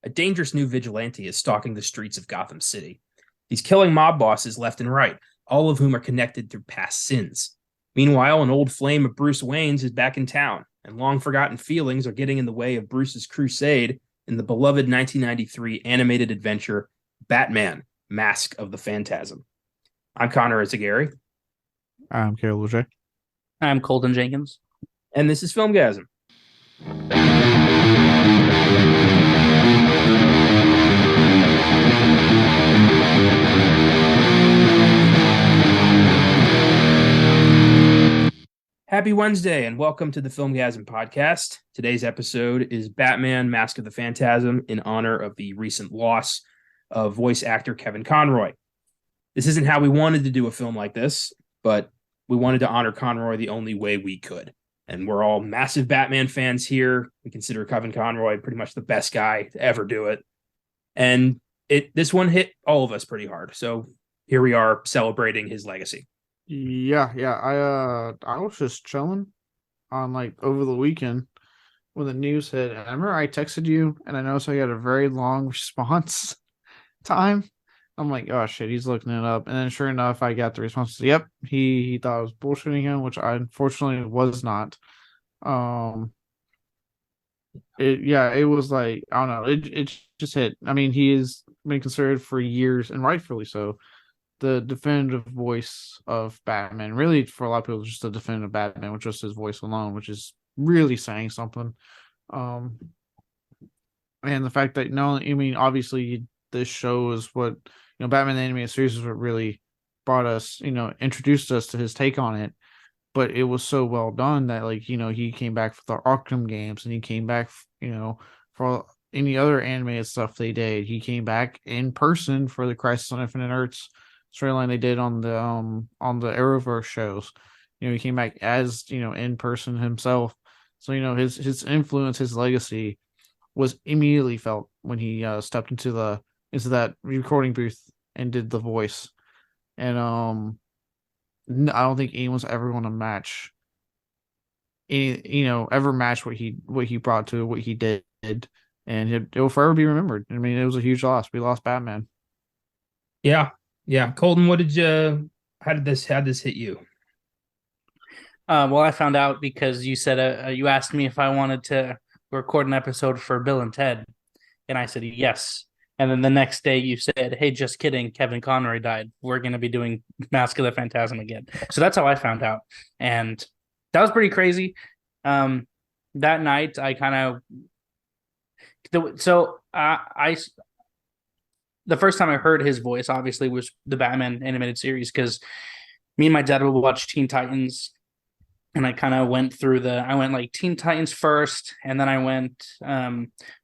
a dangerous new vigilante is stalking the streets of Gotham City. He's killing mob bosses left and right, all of whom are connected through past sins. Meanwhile, an old flame of Bruce Wayne's is back in town, and long-forgotten feelings are getting in the way of Bruce's crusade in the beloved 1993 animated adventure Batman: Mask of the Phantasm. I'm Connor Eyzaguirre. I'm Carol Leger. I'm Colton Jenkins. And this is Filmgazm. Happy Wednesday and welcome to the Filmgazm podcast. Today's episode is Batman: Mask of the Phantasm in honor of the recent loss of voice actor Kevin Conroy. This isn't how we wanted to do a film like this, but we wanted to honor Conroy the only way we could. And we're all massive Batman fans here. We consider Kevin Conroy pretty much the best guy to ever do it. And this one hit all of us pretty hard. So here we are celebrating his legacy. I was just chilling on over the weekend when the news hit. And I remember I texted you and I noticed I got a very long response time. I'm like, oh shit, he's looking it up. And then sure enough, I got the response. Yep, he thought I was bullshitting him, which I unfortunately was not. It was like, I don't know, it just hit. I mean, he has been considered for years, and rightfully so, the definitive voice of Batman. Really, for a lot of people, just the definitive Batman with just his voice alone, which is really saying something. And the fact that obviously this show is what, Batman the Animated Series is what really brought us, introduced us to his take on it. But it was so well done that, he came back for the Arkham games, and he came back, for any other animated stuff they did. He came back in person for the Crisis on Infinite Earths storyline they did on the Arrowverse shows. He came back as, in person himself. So, his influence, his legacy was immediately felt when he stepped into that recording booth and did the voice. And I don't think anyone's ever going to match what he brought to what he did, and it will forever be remembered. I mean, it was a huge loss. We lost Batman. Yeah. Colton, how did this hit you? Well, I found out because you said you asked me if I wanted to record an episode for Bill and Ted, and I said yes. And then the next day you said, hey, just kidding, Kevin Conroy died. We're going to be doing Mask of the Phantasm again. So that's how I found out. And that was pretty crazy. That night, I kind of... the first time I heard his voice, obviously, was the Batman animated series, because me and my dad would watch Teen Titans. And I kind of went through I went like Teen Titans first, and then I went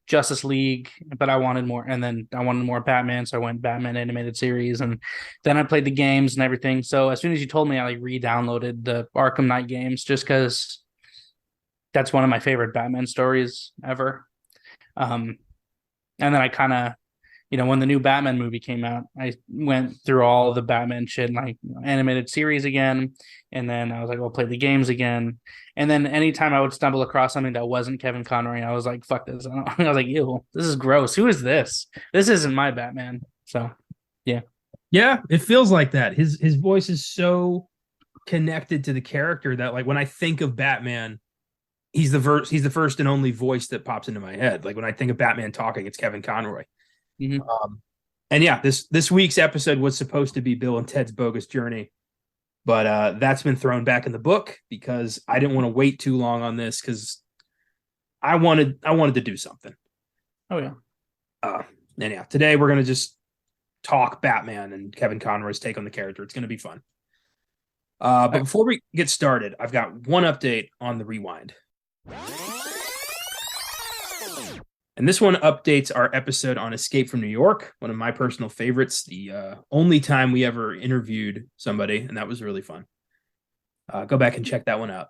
Justice League, but I wanted more, and then I wanted more Batman, so I went Batman animated series, and then I played the games and everything. So as soon as you told me, I re-downloaded the Arkham Knight games just because that's one of my favorite Batman stories ever. And then I kind of, when the new Batman movie came out, I went through all the Batman shit, animated series again. And then I was like, I'll play the games again. And then anytime I would stumble across something that wasn't Kevin Conroy, I was like, fuck this. I was like, ew, this is gross. Who is this? This isn't my Batman. So, yeah. Yeah, it feels like that. His voice is so connected to the character that, when I think of Batman, he's the first and only voice that pops into my head. When I think of Batman talking, it's Kevin Conroy. Mm-hmm. And yeah, this week's episode was supposed to be Bill and Ted's Bogus Journey, but that's been thrown back in the book because I didn't want to wait too long on this, because I wanted to do something. Oh yeah. And yeah, today we're gonna just talk Batman and Kevin Conroy's take on the character. It's gonna be fun. But before we get started, I've got one update on the rewind. And this one updates our episode on Escape from New York, one of my personal favorites, the only time we ever interviewed somebody, and that was really fun. Go back and check that one out.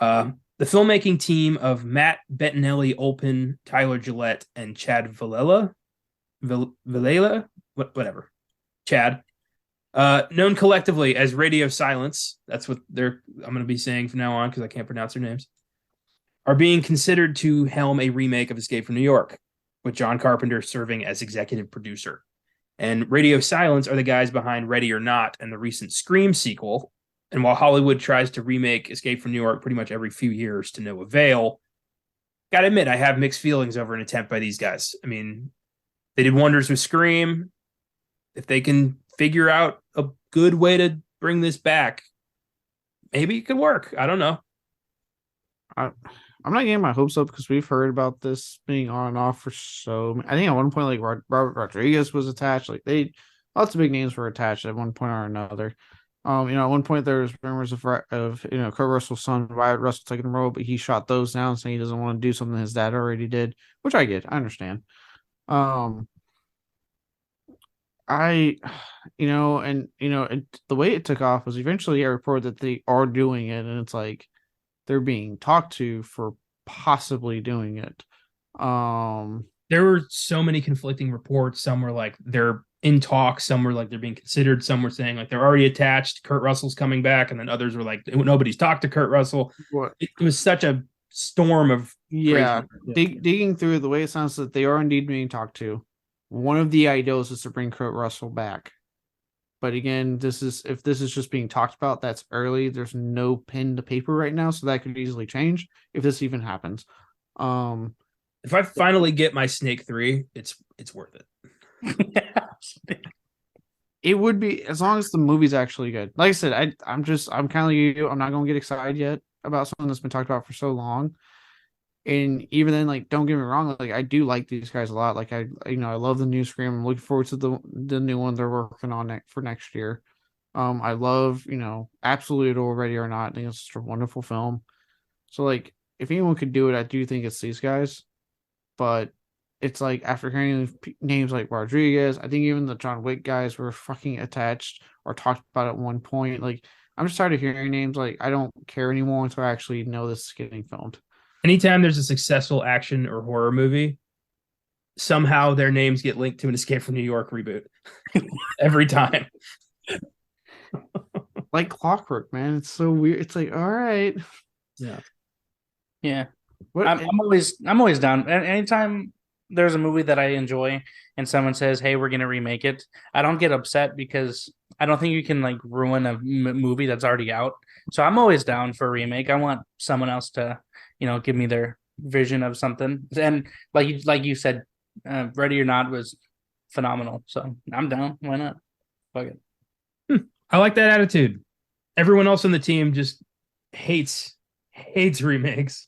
The filmmaking team of Matt Bettinelli-Olpin, Tyler Gillette, and Chad Villela, whatever, Chad, known collectively as Radio Silence, that's what I'm going to be saying from now on because I can't pronounce their names, are being considered to helm a remake of Escape from New York. with John Carpenter serving as executive producer. And Radio Silence are the guys behind Ready or Not and the recent Scream sequel. And while Hollywood tries to remake Escape from New York pretty much every few years to no avail, gotta admit, I have mixed feelings over an attempt by these guys. I mean, they did wonders with Scream. If they can figure out a good way to bring this back, maybe it could work. I don't know. I'm not getting my hopes up because we've heard about this being on and off for I think at one point, like Robert Rodriguez was attached. Like lots of big names were attached at one point or another. At one point there was rumors of Kurt Russell's son, Wyatt Russell, taking the role, but he shot those down, saying he doesn't want to do something his dad already did, which I get. I understand. The way it took off was eventually a report that they are doing it, and it's like they're being talked to for possibly doing it. There were so many conflicting reports. Some were like they're in talks, some were like they're being considered, some were saying like they're already attached, Kurt Russell's coming back, and then others were like nobody's talked to Kurt Russell. It was such a storm of digging through the way it sounds that they are indeed being talked to. One of the ideals is to bring Kurt Russell back. But again, if this is just being talked about, that's early. There's no pen to paper right now, so that could easily change if this even happens. If I finally get my Snake 3, it's worth it. It would be, as long as the movie's actually good. Like I said, I'm kind of like you. I'm not gonna get excited yet about something that's been talked about for so long. And even then, like, don't get me wrong, like I do like these guys a lot. Like I love the new Scream. I'm looking forward to the new one they're working on for next year. I love, absolutely adore Ready or Not. I think it's just a wonderful film. So like, if anyone could do it, I do think it's these guys. But it's like after hearing names like Rodriguez, I think even the John Wick guys were fucking attached or talked about at one point. Like, I'm just tired of hearing names. Like, I don't care anymore until I actually know this is getting filmed. Anytime there's a successful action or horror movie, somehow their names get linked to an Escape from New York reboot. Every time. Like clockwork, man. It's so weird. It's like, all right. Yeah. I'm always down. Anytime there's a movie that I enjoy and someone says, hey, we're going to remake it, I don't get upset because I don't think you can like ruin a movie that's already out. So I'm always down for a remake. I want someone else to, give me their vision of something. And like you said, Ready or Not was phenomenal. So I'm down. Why not? Fuck it. I like that attitude. Everyone else on the team just hates remakes.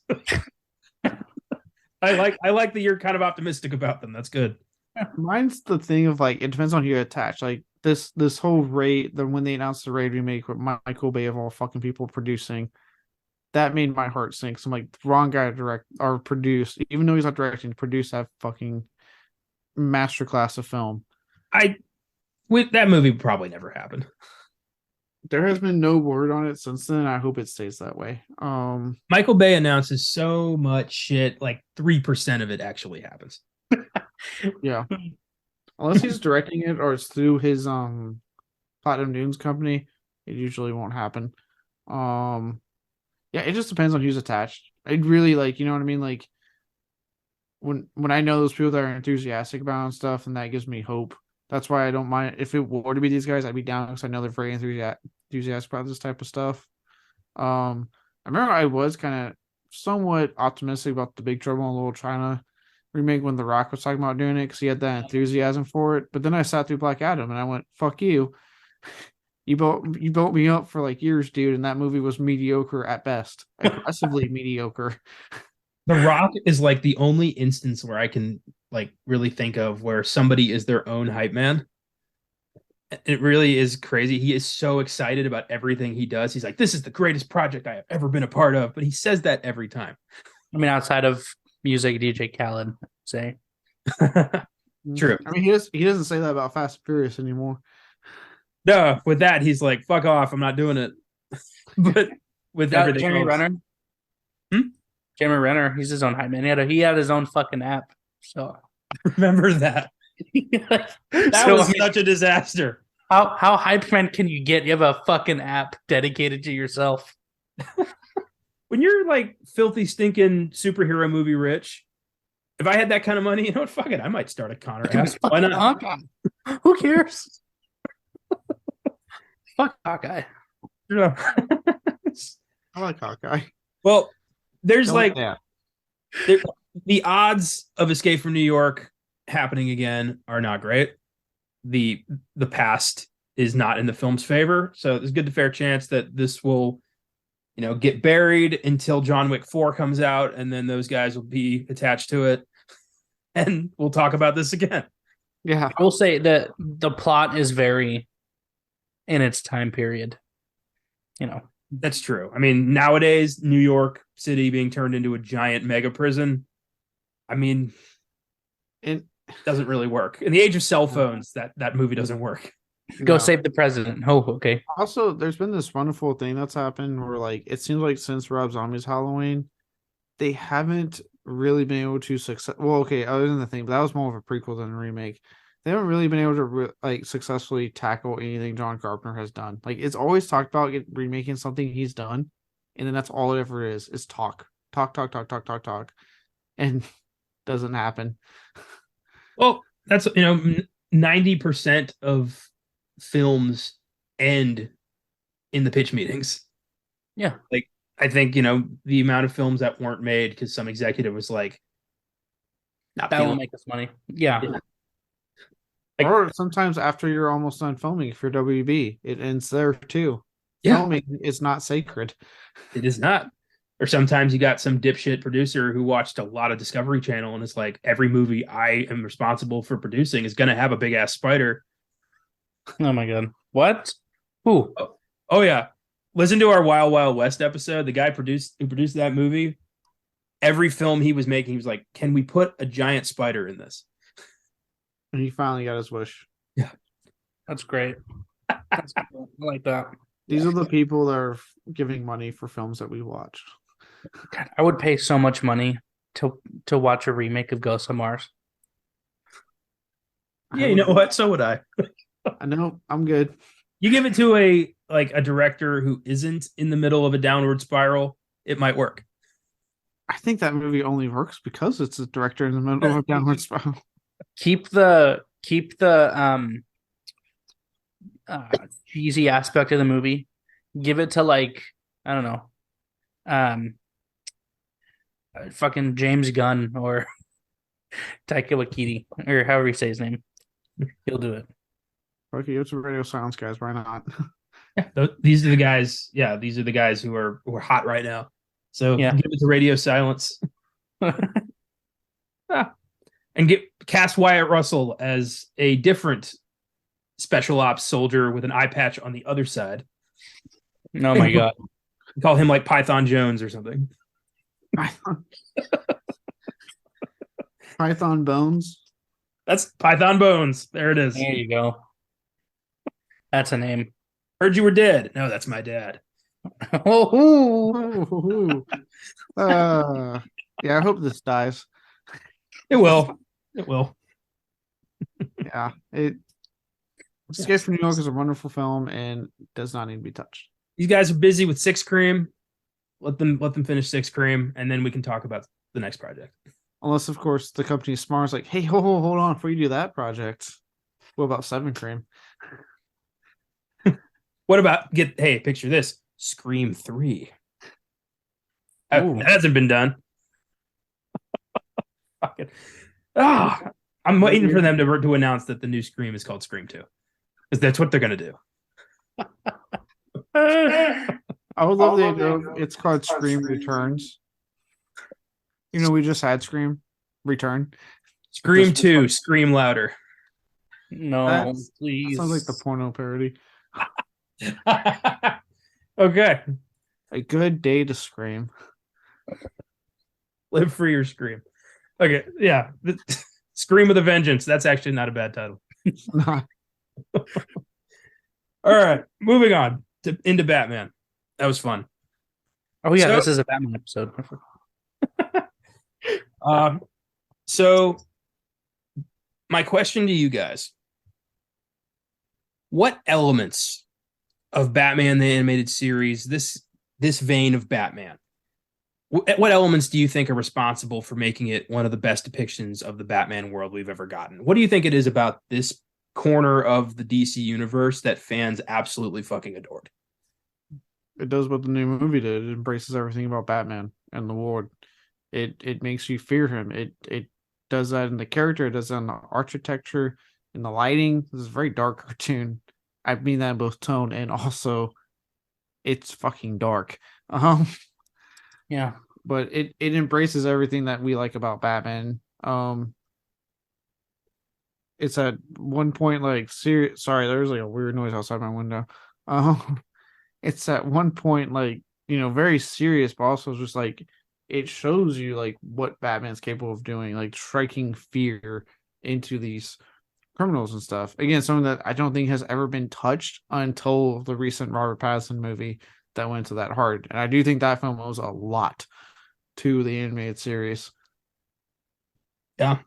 I like that you're kind of optimistic about them. That's good. Mine's the thing of like, it depends on who you're attached. Like this whole Raid, when they announced the Raid remake with Michael Bay of all fucking people producing, that made my heart sink. So I'm like, the wrong guy to direct or produce, even though he's not directing, produce that fucking masterclass of film. With that movie probably never happened. There has been no word on it since then. I hope it stays that way. Michael Bay announces so much shit, like 3% of it actually happens. Yeah. Unless he's directing it or it's through his Platinum Dunes company, it usually won't happen. Yeah, it just depends on who's attached. I'd really like, you know what I mean? Like when I know those people that are enthusiastic about and stuff, and that gives me hope. That's why I don't mind if it were to be these guys. I'd be down because I know they're very enthusiastic about this type of stuff. I remember I was kind of somewhat optimistic about the Big Trouble in Little China remake when The Rock was talking about doing it because he had that enthusiasm for it. But then I sat through Black Adam and I went, "Fuck you! You built me up for like years, dude." And that movie was mediocre at best, aggressively mediocre. The Rock is like the only instance where I can like really think of where somebody is their own hype man. It really is crazy. He is so excited about everything he does. He's like, this is the greatest project I have ever been a part of. But he says that every time. I mean, outside of music, DJ Khaled, I'd say. True. I mean, he doesn't say that about Fast and Furious anymore. No, with that, he's like, fuck off. I'm not doing it. But with everything Jeremy else. Renner. Jeremy Renner, he's his own hype man. He had his own fucking app. So remember that. That was such a disaster. How hype man can you get? You have a fucking app dedicated to yourself. When you're like filthy, stinking superhero movie rich, If I had that kind of money, you know what? Fuck it. I might start a Connor app. Why not? Hawkeye. Who cares? Fuck Hawkeye. Yeah. I like Hawkeye. Well, there's Yeah. the odds of Escape from New York happening again are not great. The past is not in the film's favor, so there's a good to fair chance that this will, get buried until John Wick 4 comes out, and then those guys will be attached to it, and we'll talk about this again. Yeah. I will say that the plot is very in its time period. That's true. I mean, nowadays, New York City being turned into a giant mega prison, I mean, it doesn't really work. In the age of cell phones, that movie doesn't work. Go save the president. Oh, okay. Also, there's been this wonderful thing that's happened where, like, it seems like since Rob Zombie's Halloween, they haven't really been able to success. Well, okay, other than the thing, but that was more of a prequel than a remake. They haven't really been able to successfully tackle anything John Carpenter has done. Like, it's always talked about remaking something he's done, and then that's all it ever is talk, and doesn't happen. Well, that's 90% of films end in the pitch meetings. Yeah. Like, I think, the amount of films that weren't made because some executive was like, that will make us money. Yeah. Or sometimes after you're almost done filming, if you're WB, it ends there too. Yeah. Filming is not sacred. It is not. Or sometimes you got some dipshit producer who watched a lot of Discovery Channel and it's like, every movie I am responsible for producing is going to have a big ass spider. Oh my God. What? Who? Oh yeah. Listen to our Wild Wild West episode. The guy who produced that movie, every film he was making, he was like, can we put a giant spider in this? And he finally got his wish. Yeah. That's great. That's cool. I like that. These are the people that are giving money for films that we watch. God, I would pay so much money to watch a remake of Ghosts of Mars. Yeah, you know what? So would I. I know. I'm good. You give it to a director who isn't in the middle of a downward spiral, it might work. I think that movie only works because it's a director in the middle of a downward spiral. Keep the cheesy aspect of the movie. Give it to I don't know, fucking James Gunn or Taika Waititi or however you say his name. He'll do it. Okay, it's a Radio Silence, guys. Why not? These are the guys. Yeah, these are the guys who are hot right now. So give it to Radio Silence. And cast Wyatt Russell as a different special ops soldier with an eye patch on the other side. Oh my God. Call him like Python Jones or something. Python Bones. That's Python Bones. There it is. There you go. That's a name. Heard you were dead. No, that's my dad. Yeah, I hope this dies. It will. It will. Yeah. Escape from New York is a wonderful film and does not need to be touched. These guys are busy with Six Cream. Let them finish Six Cream, and then we can talk about the next project. Unless, of course, the company Smart is like, hey, hold on, before you do that project, what about Seven Cream? What about picture this. Scream 3. That hasn't been done. I'm waiting for them to announce that the new Scream is called Scream 2. Because that's what they're going to do. I would love the idea. It's called Scream Returns. We just had Scream Return. Scream 2, Scream Louder. No, please. Sounds like the porno parody. Okay. A good day to scream. Live free or scream. Okay, yeah. Scream with a Vengeance. That's actually not a bad title. All right, moving on into Batman. That was fun. Oh yeah, this is a Batman episode. So my question to you guys: what elements of Batman the Animated Series, this vein of Batman, What elements do you think are responsible for making it one of the best depictions of the Batman world we've ever gotten? What do you think it is about this corner of the DC universe that fans absolutely fucking adored? It does what the new movie did. It embraces everything about Batman and the world. It makes you fear him. It does that in the character. It does that in the architecture, in the lighting. This is a very dark cartoon. I mean that in both tone and also it's fucking dark. Yeah. But it embraces everything that we like about Batman. It's at one point like sorry, there's like a weird noise outside my window. It's at one point like, very serious, but also just like it shows you like what Batman's capable of doing, like striking fear into these criminals and stuff. Again, something that I don't think has ever been touched until the recent Robert Pattinson movie that went to that hard. And I do think that film owes a lot to the animated series. Yeah.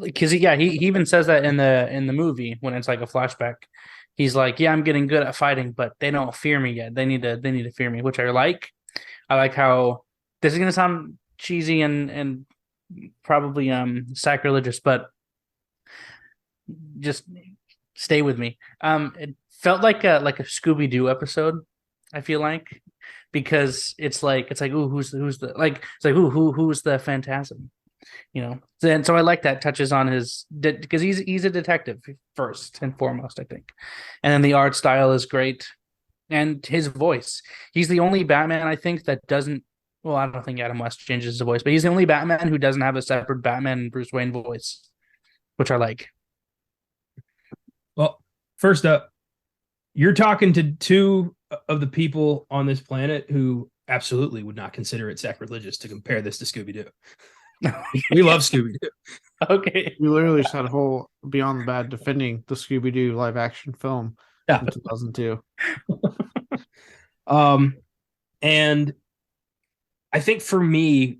Because he even says that in the movie when it's like a flashback. He's like, yeah, I'm getting good at fighting, but they don't fear me yet. They need to fear me, which I like. I like how this is gonna sound cheesy and probably sacrilegious, but just stay with me. It felt like a Scooby-Doo episode, I feel like, because it's like ooh, who's the like it's like who's the Phantasm, And so I like that touches on his because he's a detective first and foremost, I think, and then the art style is great, and his voice. He's the only Batman I think that doesn't. Well, I don't think Adam West changes his voice, but he's the only Batman who doesn't have a separate Batman and Bruce Wayne voice, which I like. Well, first up, you're talking to two of the people on this planet who absolutely would not consider it sacrilegious to compare this to Scooby-Doo. We love Scooby-Doo. Okay. We literally just had a whole Beyond the Bad defending the Scooby-Doo live action film in 2002. And I think for me,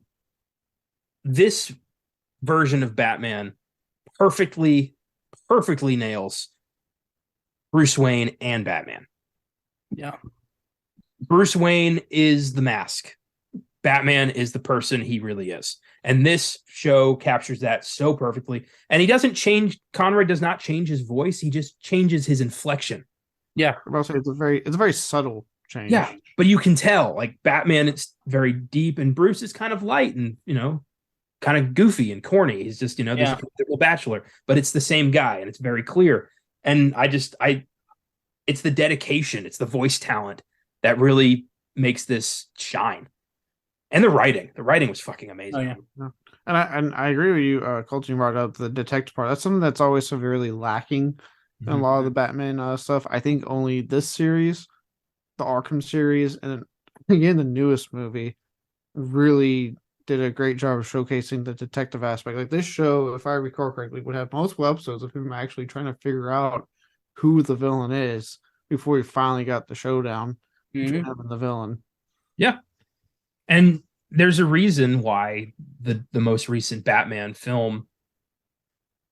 this version of Batman perfectly nails Bruce Wayne and Batman. Yeah. Bruce Wayne is the mask. Batman is the person he really is. And this show captures that so perfectly. And he doesn't change. Conroy does not change his voice. He just changes his inflection. Yeah. I'll say it's a very subtle change. Yeah. But you can tell, like Batman, it's very deep, and Bruce is kind of light and, kind of goofy and corny. He's just, this little bachelor, but it's the same guy and it's very clear. And it's the dedication, it's the voice talent that really makes this shine. And the writing was fucking amazing. Oh, yeah. And I agree with you, Colton brought up the detective part. That's something that's always severely lacking in a lot of the Batman stuff. I think only this series, the Arkham series, and again, the newest movie really did a great job of showcasing the detective aspect. Like this show, if I recall correctly, would have multiple episodes of him actually trying to figure out who the villain is before he finally got the showdown between him and the villain. Yeah. And there's a reason why the most recent Batman film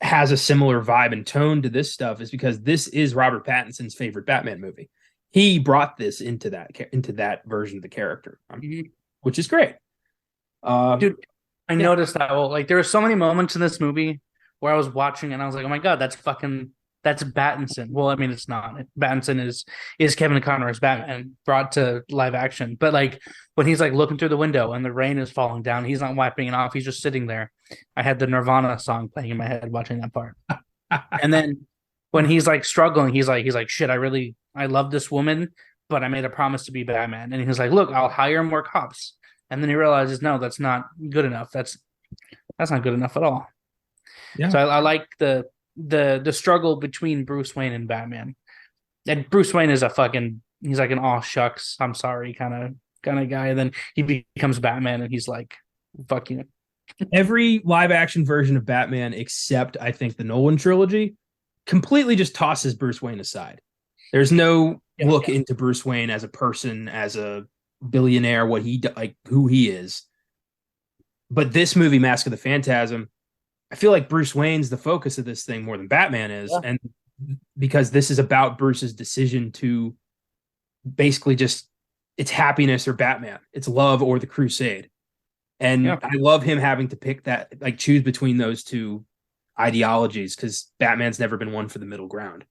has a similar vibe and tone to this stuff, is because this is Robert Pattinson's favorite Batman movie. He brought this into that version of the character, which is great. Dude, I noticed that. Well, like there were so many moments in this movie where I was watching and I was like, oh my God, that's Pattinson. Well, I mean, it's not. Pattinson is Kevin Conroy's Batman brought to live action. But like when he's like looking through the window and the rain is falling down, he's not wiping it off. He's just sitting there. I had the Nirvana song playing in my head watching that part. And then when he's like struggling, he's like, shit, I love this woman, but I made a promise to be Batman. And he's like, look, I'll hire more cops. And then he realizes, no, that's not good enough. That's not good enough at all. Yeah. So I like the struggle between Bruce Wayne and Batman. And Bruce Wayne is he's like an aw shucks, I'm sorry kind of guy. And then he becomes Batman and he's like, fuck you. Every live action version of Batman, except I think the Nolan trilogy, completely just tosses Bruce Wayne aside. There's no look into Bruce Wayne as a person, as a billionaire, who he is. But this movie, Mask of the Phantasm, I feel like Bruce Wayne's the focus of this thing more than Batman is. Yeah. And because this is about Bruce's decision to basically just it's happiness or Batman. It's love or the Crusade. And Yeah. I love him having to pick that, like choose between those two ideologies, because Batman's never been one for the middle ground.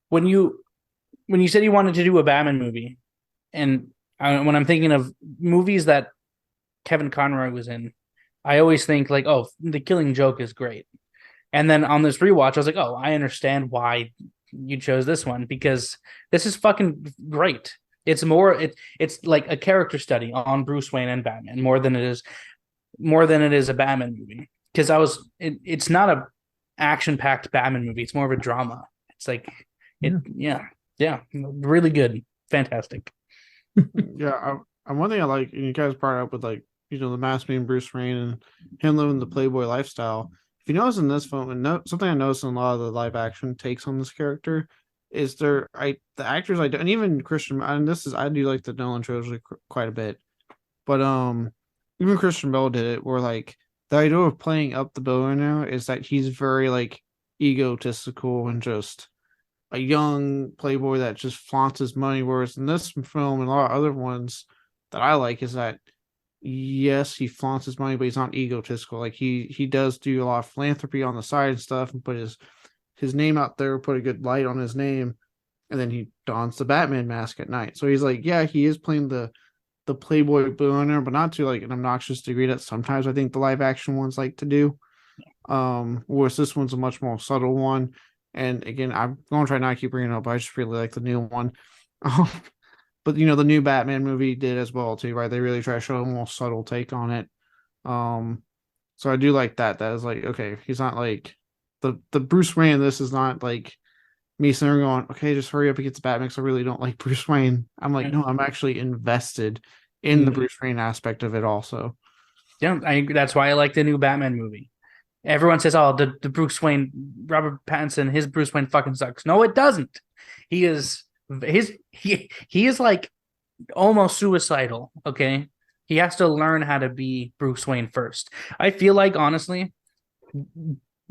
When you said you wanted to do a Batman movie, and when I'm thinking of movies that Kevin Conroy was in, I always think like, oh, The Killing Joke is great. And then on this rewatch, I was like, oh, I understand why you chose this one, because this is fucking great. It's like a character study on Bruce Wayne and Batman more than it is a Batman movie. Because it's not a action packed Batman movie. It's more of a drama. It's like really good, fantastic. Yeah, one thing I like, and you guys brought up with like the mask being Bruce Wayne and him living the Playboy lifestyle. If you notice in this film, and something I noticed in a lot of the live action takes on this character is the actors and even Christian, and I do like the Nolan trilogy quite a bit, but even Christian Bale did it, where like the idea of playing up the billionaire is that he's very like egotistical and just a young playboy that just flaunts his money. Whereas in this film and a lot of other ones that I like is that yes, he flaunts his money, but he's not egotistical. Like he does do a lot of philanthropy on the side and stuff, and put his name out there, put a good light on his name, and then he dons the Batman mask at night. So he's like, yeah, he is playing the playboy billionaire, but not to like an obnoxious degree that sometimes I think the live action ones like to do. Whereas this one's a much more subtle one. And again, I'm going to try not to keep bringing it up, but I just really like the new one. But the new Batman movie did as well too, right? They really try to show a more subtle take on it. So I do like that. That is like, okay, he's not like the Bruce Wayne. This is not like me sitting there going, okay, just hurry up and get to Batman because I really don't like Bruce Wayne. I'm like, no, I'm actually invested in the Bruce Wayne aspect of it also. Yeah, that's why I like the new Batman movie. Everyone says, oh, the Bruce Wayne, Robert Pattinson, his Bruce Wayne fucking sucks. No, it doesn't. He is like almost suicidal, okay? He has to learn how to be Bruce Wayne first. I feel like, honestly,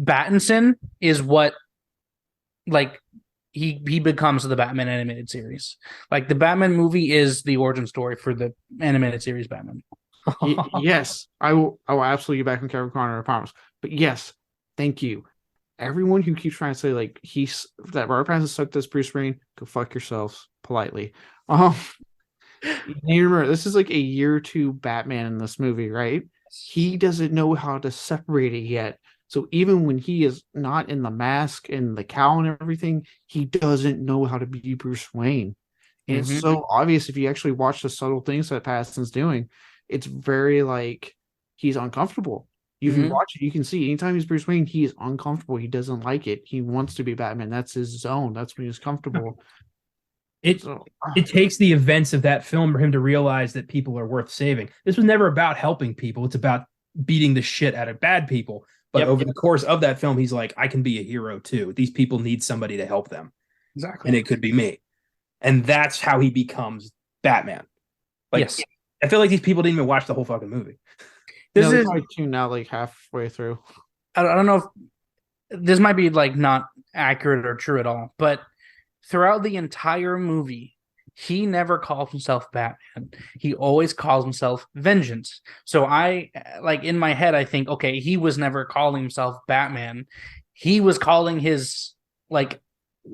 Pattinson is what, like, he becomes the Batman animated series. Like, the Batman movie is the origin story for the animated series Batman. Yes, I will absolutely get back on Kevin Conroy, I promise. But yes, thank you. Everyone who keeps trying to say like that Robert Pattinson sucked this Bruce Wayne, go fuck yourselves politely. You remember this is like a year 2 Batman in this movie, right? He doesn't know how to separate it yet. So even when he is not in the mask and the cowl and everything, he doesn't know how to be Bruce Wayne. And it's so obvious if you actually watch the subtle things that Pattinson's doing. It's very like he's uncomfortable. If you watch it, you can see anytime he's Bruce Wayne, he is uncomfortable. He doesn't like it. He wants to be Batman. That's his zone. That's when he's comfortable. It takes the events of that film for him to realize that people are worth saving. This was never about helping people. It's about beating the shit out of bad people. But over the course of that film, he's like, I can be a hero too. These people need somebody to help them. Exactly. And it could be me. And that's how he becomes Batman. Like, yes. I feel like these people didn't even watch the whole fucking movie. This is probably tuned out like halfway through. I don't know if this might be like not accurate or true at all, but throughout the entire movie, he never calls himself Batman. He always calls himself Vengeance. So I like in my head, I think, okay, he was never calling himself Batman. He was calling his like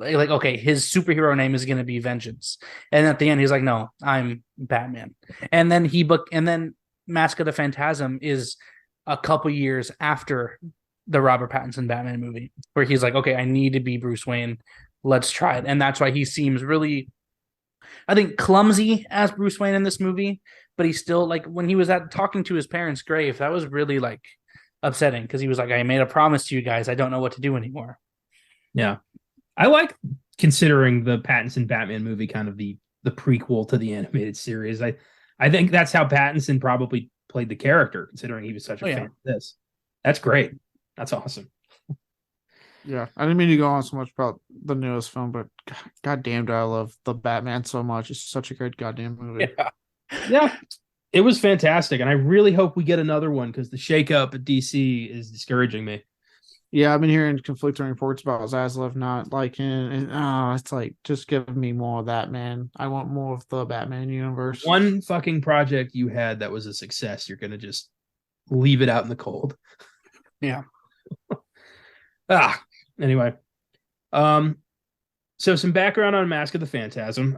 okay, his superhero name is going to be Vengeance. And at the end, he's like, no, I'm Batman. And then Mask of the Phantasm is a couple years after the Robert Pattinson Batman movie, where he's like, okay, I need to be Bruce Wayne. Let's try it. And that's why he seems really, I think, clumsy as Bruce Wayne in this movie. But he's still like, when he was talking to his parents' grave, that was really like upsetting because he was like, I made a promise to you guys. I don't know what to do anymore. Yeah. I like considering the Pattinson Batman movie kind of the prequel to the animated series. I think that's how Pattinson probably played the character, considering he was such a fan of this. That's great. That's awesome. Yeah, I didn't mean to go on so much about the newest film, but goddamn, do I love the Batman so much. It's such a great goddamn movie. Yeah, it was fantastic, and I really hope we get another one because the shakeup at DC is discouraging me. Yeah, I've been hearing conflicting reports about Zaslav not liking, and it's like just give me more of that, man. I want more of the Batman universe. One fucking project you had that was a success, you're gonna just leave it out in the cold. Yeah. Anyway. So some background on Mask of the Phantasm.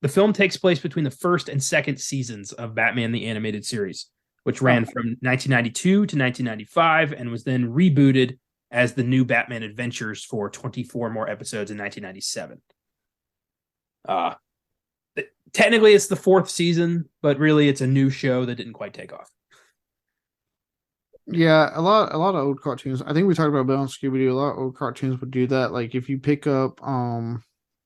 The film takes place between the first and second seasons of Batman the Animated Series, which ran from 1992 to 1995 and was then rebooted as the New Batman Adventures for 24 more episodes in 1997. Technically, it's the fourth season, but really it's a new show that didn't quite take off. Yeah, a lot of old cartoons. I think we talked about Bill and Scooby Doo. A lot of old cartoons would do that. Like if you pick up, and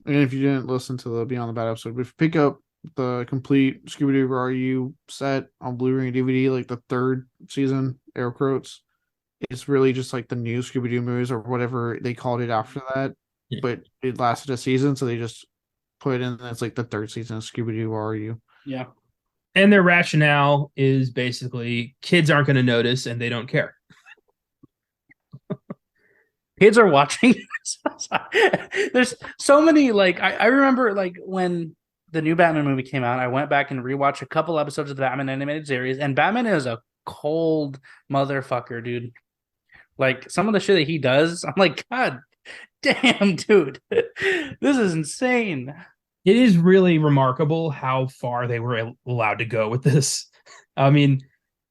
if you didn't listen to the Beyond the Bad episode, but if you pick up the complete Scooby Doo Where Are You set on Blu-ray and DVD, like the third season, air quotes, it's really just like the new Scooby Doo movies or whatever they called it after that. Yeah. But it lasted a season, so they just put it in. It's like the third season of Scooby Doo Where Are You? Yeah. And their rationale is basically kids aren't going to notice and they don't care. Kids are watching. There's so many, like, I remember, like, when the new Batman movie came out, I went back and rewatched a couple episodes of the Batman animated series, and Batman is a cold motherfucker, dude. Like, some of the shit that he does, I'm like, God damn, dude. This is insane. It is really remarkable how far they were allowed to go with this. I mean,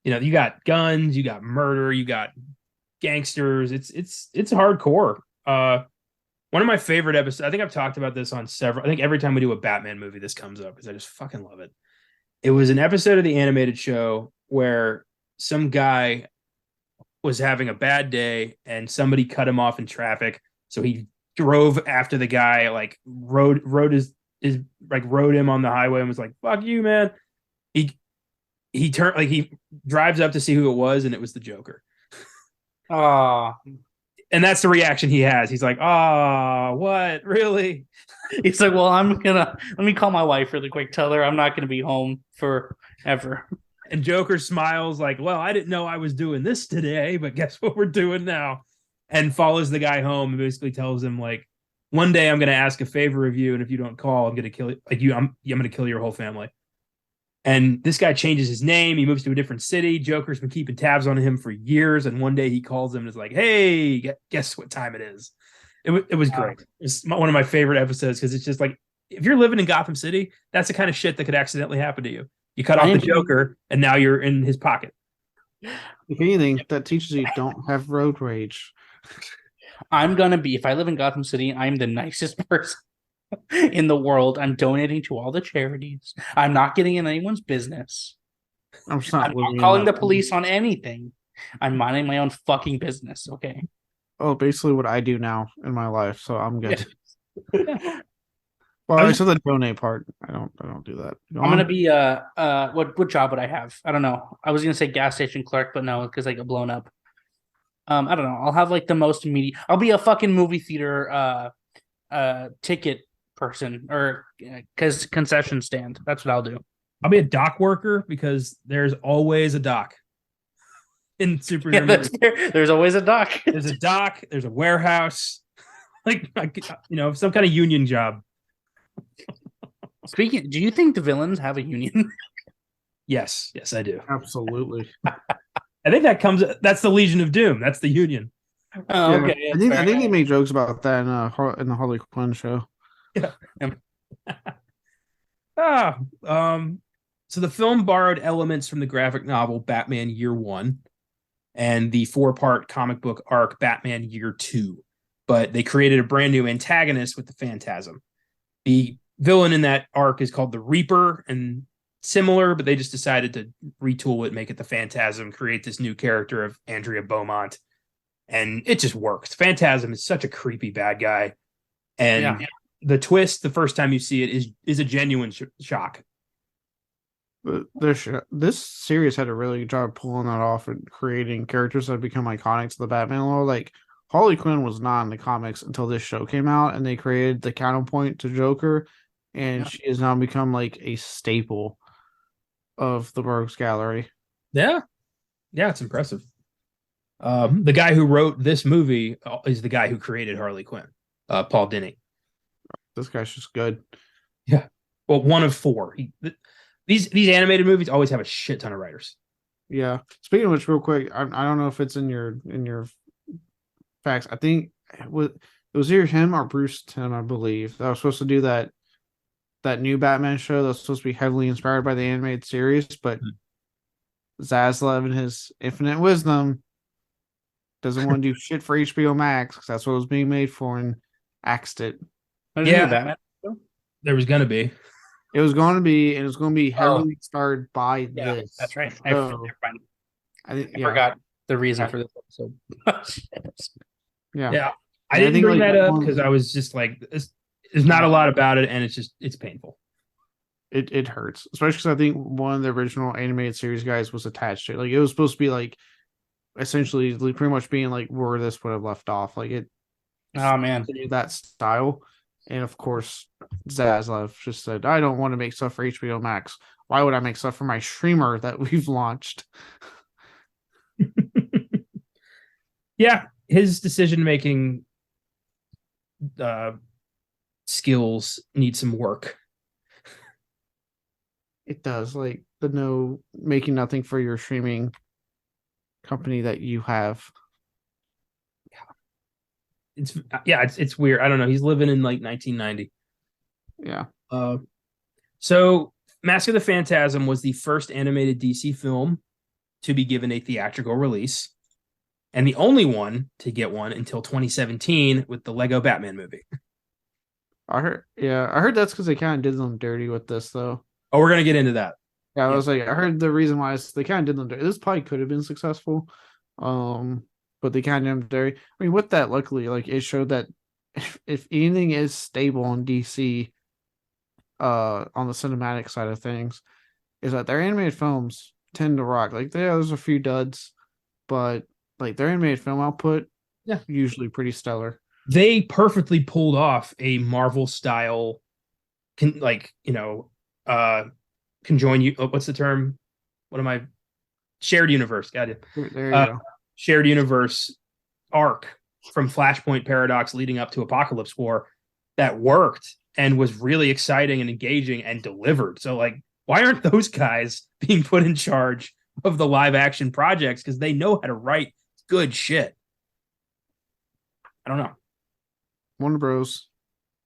you got guns, you got murder, you got gangsters. It's hardcore. One of my favorite episodes, I think I've talked about this on several. I think every time we do a Batman movie, this comes up because I just fucking love it. It was an episode of the animated show where some guy was having a bad day and somebody cut him off in traffic. So he drove after the guy, like rode him on the highway and was like, "Fuck you, man." He turned, like, he drives up to see who it was, and it was the Joker. Oh, and that's the reaction he has. He's like, "Oh, what? Really?" He's like, "Well, let me call my wife really quick. Tell her I'm not gonna be home forever." And Joker smiles like, "Well, I didn't know I was doing this today, but guess what we're doing now?" And follows the guy home and basically tells him, like, "One day I'm going to ask a favor of you, and if you don't call, I'm going to kill you. Like I'm going to kill your whole family." And this guy changes his name. He moves to a different city. Joker's been keeping tabs on him for years, and one day he calls him and is like, "Hey, guess what time it is?" It was great. It's one of my favorite episodes because it's just like, if you're living in Gotham City, that's the kind of shit that could accidentally happen to you. You cut off the Joker, and now you're in his pocket. If anything, that teaches you don't have road rage. If I live in Gotham City, I'm the nicest person in the world. I'm donating to all the charities. I'm not getting in anyone's business. I'm not calling the police on anything. I'm minding my own fucking business. Okay. Oh, basically what I do now in my life, so I'm good. Yeah. Well, except the donate part. I don't do that. I'm gonna be what job would I have? I don't know. I was gonna say gas station clerk, but no, because I get blown up. I don't know. I'll have like the most immediate. I'll be a fucking movie theater ticket person or because concession stand. That's what I'll do. I'll be a dock worker because there's always a dock in superhero movies. There's always a dock. There's a dock. There's a warehouse, like some kind of union job. Speaking, do you think the villains have a union? Yes, I do. Absolutely. I think that's the Legion of Doom. That's the union. Oh, yeah. Okay. I think they made jokes about that in the Harley Quinn show. Yeah. So the film borrowed elements from the graphic novel Batman Year One and the 4-part comic book arc Batman Year Two, but they created a brand new antagonist with the Phantasm. The villain in that arc is called the Reaper, and similar, but they just decided to retool it, make it the Phantasm, create this new character of Andrea Beaumont, and it just works. Phantasm is such a creepy bad guy, and the twist the first time you see it is a genuine shock. This series had a really good job pulling that off and creating characters that become iconic to the Batman lore. Like Harley Quinn was not in the comics until this show came out, and they created the counterpoint to Joker, and she has now become like a staple of the Rogues Gallery. Yeah, it's impressive. The guy who wrote this movie is the guy who created Harley Quinn, Paul Dini. This guy's just good. Yeah. Well, one of four. These animated movies always have a shit ton of writers. Yeah. Speaking of which, real quick, I don't know if it's in your facts. I think it was either him or Bruce Timm, I believe, that was supposed to do that new Batman show that was supposed to be heavily inspired by the animated series, but Zaslav in his infinite wisdom doesn't want to do shit for HBO Max because that's what it was being made for, and axed it. Yeah, Batman. There was gonna be. It was going to be, and it was going to be heavily inspired by this. That's right. So, I forgot the reason for this episode. Yeah. I didn't bring that up because I was just like, there's not a lot about it, and it's painful. It hurts, especially because I think one of the original animated series guys was attached to it. Like, it was supposed to be like essentially pretty much being like where this would have left off. Like, it. Oh man, that style. And of course, Zaslav just said, I don't want to make stuff for HBO Max. Why would I make stuff for my streamer that we've launched? Yeah, his decision-making skills need some work. It does. Like, making nothing for your streaming company that you have. It's weird. I don't know. He's living in like 1990. Yeah. So Mask of the Phantasm was the first animated DC film to be given a theatrical release, and the only one to get one until 2017 with the Lego Batman movie. I heard that's because they kind of did them dirty with this, though. Oh, we're gonna get into that. Yeah, I was like, I heard the reason why is they kind of did them dirty. This probably could have been successful. But they kind of very. I mean, with that, luckily, like, it showed that if anything is stable in DC, on the cinematic side of things, is that their animated films tend to rock. Like, there's a few duds, but like their animated film output, usually pretty stellar. They perfectly pulled off a Marvel style, conjoin you. What's the term? What am I? Shared universe. Got it. There you go. Shared universe arc from Flashpoint Paradox leading up to Apocalypse War that worked and was really exciting and engaging and delivered. So, like, why aren't those guys being put in charge of the live action projects? Because they know how to write good shit. I don't know. Warner Bros.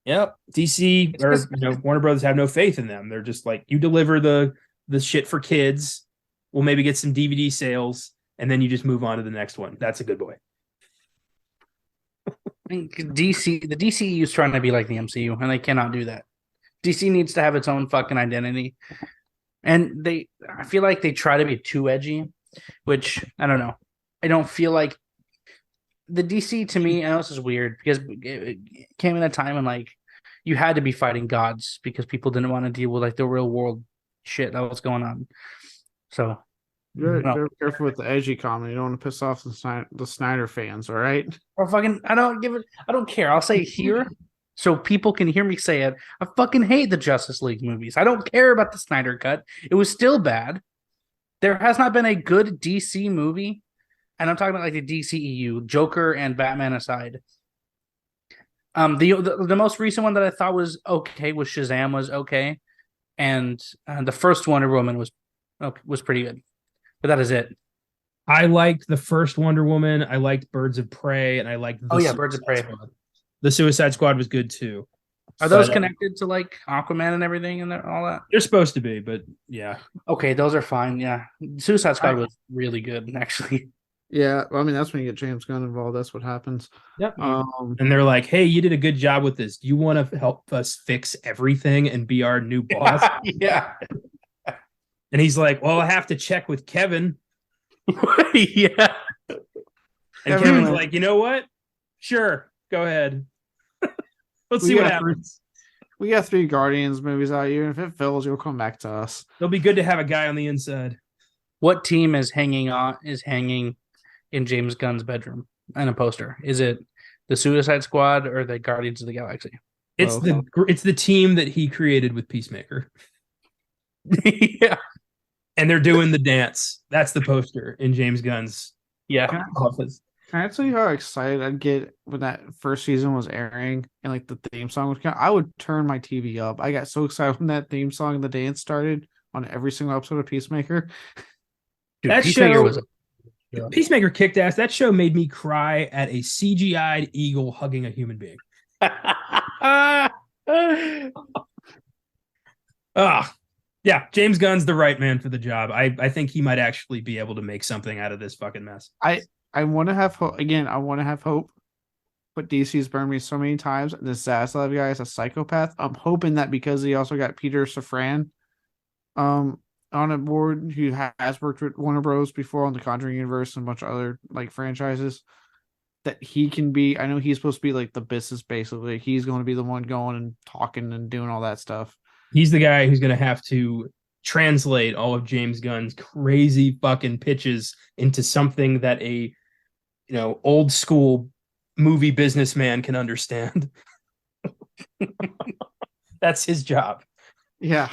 Yep. DC or Warner Brothers have no faith in them. They're just like, you deliver the shit for kids. We'll maybe get some DVD sales. And then you just move on to the next one. That's a good boy. I think the DCU is trying to be like the MCU, and they cannot do that. DC needs to have its own fucking identity. And I feel like they try to be too edgy, which, I don't know. I don't feel like the DC, to me, I know this is weird, because it came in a time when, like, you had to be fighting gods because people didn't want to deal with, like, the real world shit that was going on. So... You're careful with the edgy comment. You don't want to piss off the Snyder fans, all right? Or I don't care. I'll say it here so people can hear me say it. I fucking hate the Justice League movies. I don't care about the Snyder Cut. It was still bad. There has not been a good DC movie, and I'm talking about like the DCEU, Joker and Batman aside. The most recent one that I thought was okay was Shazam was okay, and the first Wonder Woman was pretty good. But that is it. I liked the first Wonder Woman. I liked Birds of Prey, and I liked Birds of Prey. Squad. The Suicide Squad was good too. Are those connected to like Aquaman and everything and all that? They're supposed to be, but yeah. Okay, those are fine. Yeah, Suicide Squad was really good, actually. Yeah, well, I mean, that's when you get James Gunn involved. That's what happens. Yep. And they're like, "Hey, you did a good job with this. Do you want to help us fix everything and be our new boss?" Yeah. And he's like, "Well, I have to check with Kevin." Yeah. And Kevin's like, "You know what? Sure, go ahead. Let's see what happens." We got 3 Guardians movies out here, and if it fails, you'll come back to us. It'll be good to have a guy on the inside. What team is hanging in James Gunn's bedroom and a poster? Is it the Suicide Squad or the Guardians of the Galaxy? It's the team that he created with Peacemaker. Yeah. And they're doing the dance. That's the poster in James Gunn's Yeah. Can I tell you how excited I'd get when that first season was airing and like the theme song was I would turn my TV up. I got so excited when that theme song and the dance started on every single episode of Peacemaker. Dude, That Peacemaker show was Peacemaker kicked ass. That show made me cry at a CGI'd eagle hugging a human being. Yeah, James Gunn's the right man for the job. I think he might actually be able to make something out of this fucking mess. I want to have hope again. I want to have hope, but DC's burned me so many times. And this Zaslav guy is a psychopath. I'm hoping that because he also got Peter Safran, on a board who has worked with Warner Bros. Before on the Conjuring universe and a bunch of other like franchises, that he can be. I know he's supposed to be like the business basically. He's going to be the one going and talking and doing all that stuff. He's the guy who's going to have to translate all of James Gunn's crazy fucking pitches into something that a old school movie businessman can understand. That's his job. Yeah.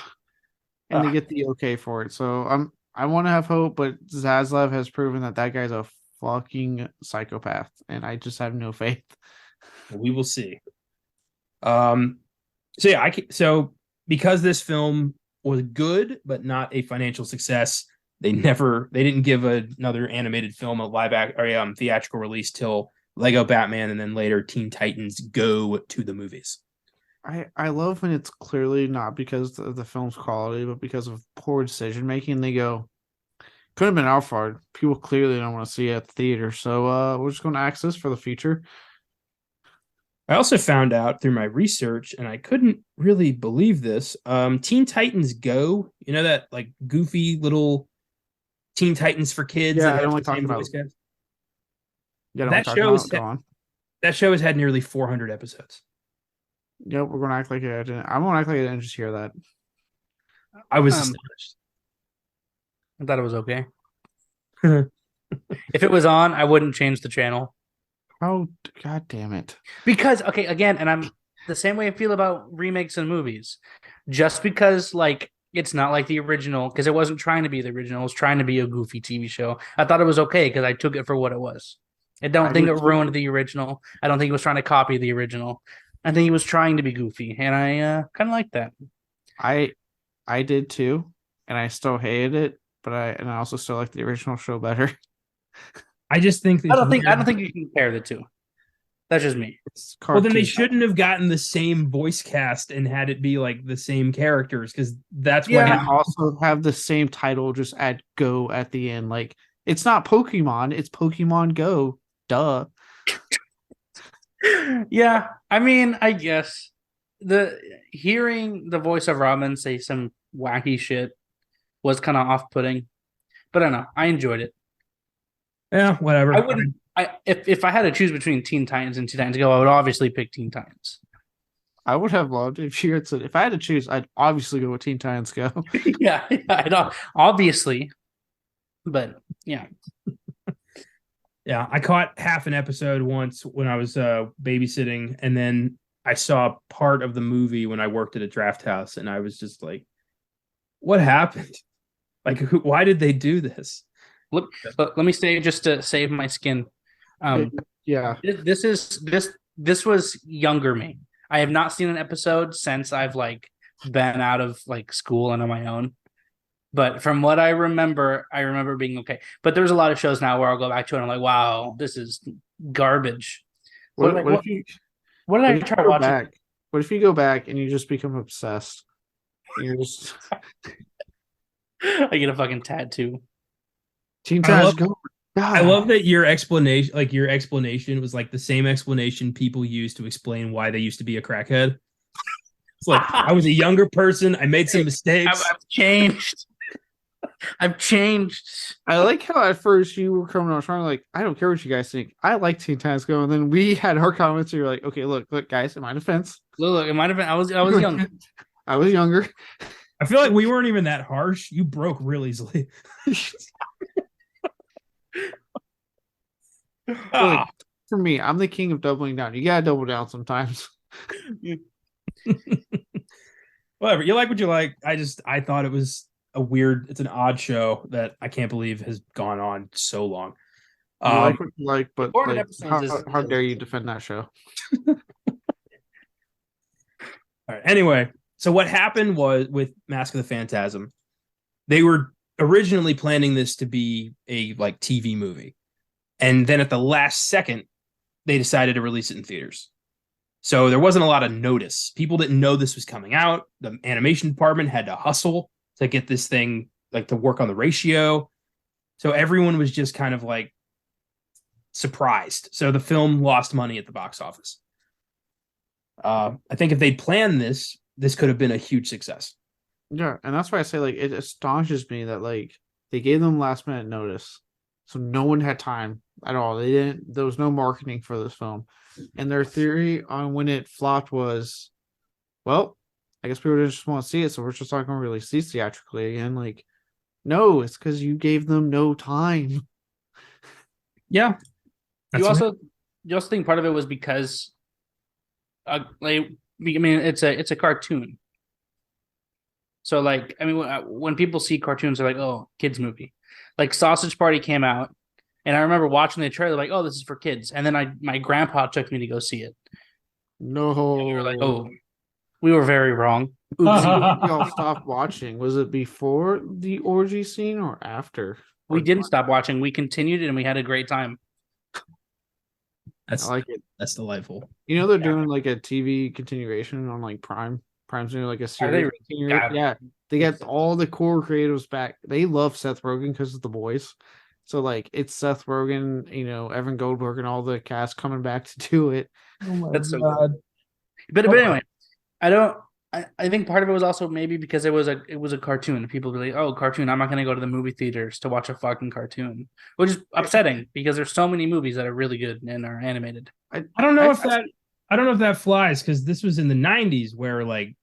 And they get the okay for it. So I want to have hope, but Zaslav has proven that guy's a fucking psychopath, and I just have no faith. We will see. So because this film was good but not a financial success, they didn't give another animated film a theatrical release till Lego Batman and then later Teen Titans Go to the movies. I love when it's clearly not because of the film's quality, but because of poor decision making. They go, could have been our fault. People clearly don't want to see it at the theater, so we're just going to axe this for the future. I also found out through my research, and I couldn't really believe this. Teen Titans Go, that like goofy little Teen Titans for kids. Yeah, that I don't like talking about. Yeah, that show has had nearly 400 episodes. Yep, we're gonna act like it. I'm gonna act like I didn't just hear that. I was astonished. I thought it was okay. If it was on, I wouldn't change the channel. Oh, god damn it. Because, okay, again, and I'm the same way I feel about remakes and movies. Just because, like, it's not like the original, because it wasn't trying to be the original, it was trying to be a goofy TV show. I thought it was okay because I took it for what it was. I don't think it ruined the original. I don't think it was trying to copy the original. I think he was trying to be goofy, and I kind of like that. I did too, and I still hated it, but I also still like the original show better. I just think I don't think you can compare the two. That's just me. Well, then they shouldn't have gotten the same voice cast and had it be like the same characters, because that's what happened. Also have the same title, just add Go at the end. Like, it's not Pokemon, it's Pokemon Go. Duh. Yeah, I mean, I guess hearing the voice of Robin say some wacky shit was kind of off-putting, but I don't know. I enjoyed it. Yeah, whatever. I wouldn't. If I had to choose between Teen Titans and Teen Titans Go, I would obviously pick Teen Titans. I would have loved if you had said, if I had to choose, I'd obviously go with Teen Titans Go. yeah, obviously, but yeah. Yeah, I caught half an episode once when I was babysitting, and then I saw part of the movie when I worked at a draft house, and I was just like, what happened? Like, why did they do this? Look, let me say, just to save my skin. Yeah. This was younger me. I have not seen an episode since I've like been out of like school and on my own. But from what I remember being okay. But there's a lot of shows now where I'll go back to it and I'm like, wow, this is garbage. What did I try watching? What if you go back and you just become obsessed? You're just I get a fucking tattoo. Teen Titans Go. I love that your explanation was like the same explanation people use to explain why they used to be a crackhead. It's like, I was a younger person. I made some mistakes. I've changed. I've changed. I like how at first you were coming on trying like, I don't care what you guys think. I like Teen Titans Go, and then we had our comments. And you're like, okay, look, guys. In my defense, look. In my defense, I was younger. I was younger. I feel like we weren't even that harsh. You broke real easily. Look, for me, I'm the king of doubling down. You gotta double down sometimes. Whatever. You like what you like. I thought it's an odd show that I can't believe has gone on so long. You like what you like, but Recorded like, episodes is- how dare you defend that show? All right. Anyway, so what happened was with Mask of the Phantasm, they were originally planning this to be a like TV movie, and then at the last second, they decided to release it in theaters. So there wasn't a lot of notice. People didn't know this was coming out. The animation department had to hustle to get this thing like to work on the ratio. So everyone was just kind of like surprised. So the film lost money at the box office. I think if they'd planned this, this could have been a huge success. Yeah, and that's why I say like it astonishes me that like they gave them last minute notice, so no one had time at all. They didn't. There was no marketing for this film, and their theory on when it flopped was, well, I guess people just want to see it, so we're just not going to release these theatrically again. Like, no, it's because you gave them no time. Yeah. You also think part of it was because, it's a cartoon. So like, I mean, when people see cartoons, they're like, "Oh, kids movie." Like Sausage Party came out, and I remember watching the trailer, like, "Oh, this is for kids." And then my grandpa took me to go see it. No, And we were like, "Oh, we were very wrong." Oopsie. y'all stopped watching. Was it before the orgy scene or after? We didn't stop watching. We continued, and we had a great time. I like it. That's delightful. You know they're doing like a TV continuation on like Prime. Prime's doing like a series. Yeah, they got all the core creatives back. They love Seth Rogen because of The Boys. So like it's Seth Rogen, Evan Goldberg, and all the cast coming back to do it. Oh That's so good. But anyway, I think part of it was also maybe because it was a cartoon. People were like, "Oh, cartoon! I'm not going to go to the movie theaters to watch a fucking cartoon," which is upsetting because there's so many movies that are really good and are animated. I don't know if that flies because this was in the '90s where like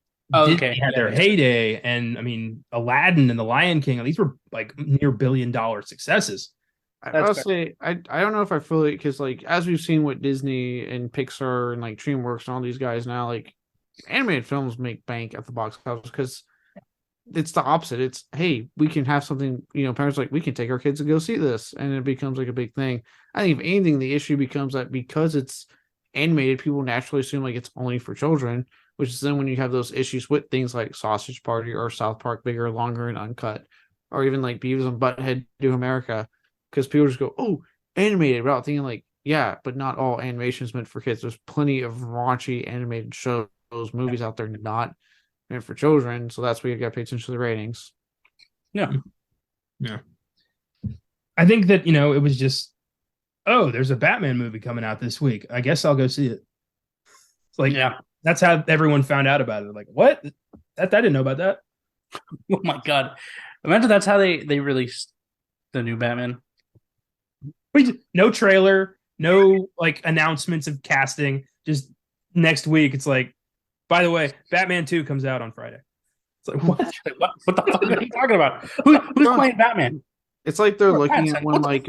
Disney had their heyday, and I mean Aladdin and The Lion King. These were like near $1 billion successes. I'll say I don't know if I fully because like as we've seen with Disney and Pixar and like DreamWorks and all these guys now, like animated films make bank at the box office because it's the opposite. It's hey, we can have something, parents like we can take our kids to go see this, and it becomes like a big thing. I think if anything, the issue becomes that because it's animated, people naturally assume like it's only for children, which is then when you have those issues with things like Sausage Party or South Park Bigger, Longer, and Uncut, or even like Beavis and Butthead Do America, because people just go, oh, animated, without thinking like, yeah, but not all animation is meant for kids. There's plenty of raunchy animated shows, movies out there not meant for children, so that's where you got to pay attention to the ratings. Yeah. I think that it was just, oh, there's a Batman movie coming out this week. I guess I'll go see it. It's like, yeah, that's how everyone found out about it. Like, what? I didn't know about that. Oh my god! Imagine that's how they released the new Batman. No trailer, no like announcements of casting. Just next week, it's like, by the way, Batman 2 comes out on Friday. It's like, what? What the fuck are you talking about? Who's playing Batman? It's like they're looking at when like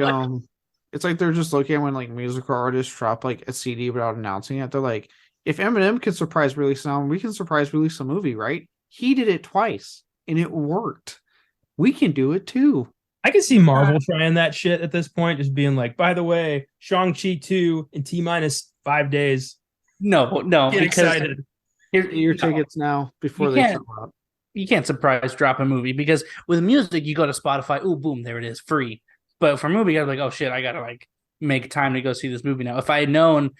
it's like they're just looking at when like musical artists drop like a CD without announcing it. They're like, if Eminem can surprise release an album, we can surprise release a movie, right? He did it twice and it worked. We can do it too. I can see Marvel trying that shit at this point, just being like, by the way, Shang-Chi 2 in T-5 days. No, get excited. Your tickets now before they come out. You can't surprise drop a movie because with music, you go to Spotify, oh, boom, there it is, free. But for a movie, I was like, oh shit, I gotta like make time to go see this movie now. If I had known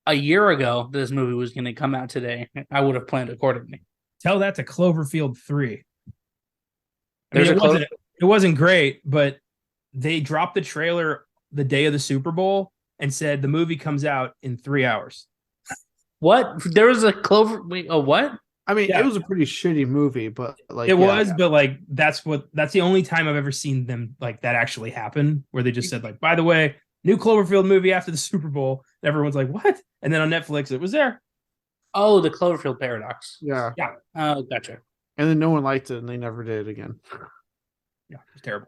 a year ago this movie was going to come out today, I would have planned accordingly. Tell that to Cloverfield 3. It wasn't great, but they dropped the trailer the day of the Super Bowl and said the movie comes out in 3 hours. What? There was a what? I mean, it was a pretty shitty movie, but like but like that's the only time I've ever seen them like that actually happen, where they just said like, by the way, new Cloverfield movie after the Super Bowl. And everyone's like, what? And then on Netflix, it was there. Oh, the Cloverfield paradox. Yeah. Oh, gotcha. And then no one liked it, and they never did it again. Yeah, it's terrible.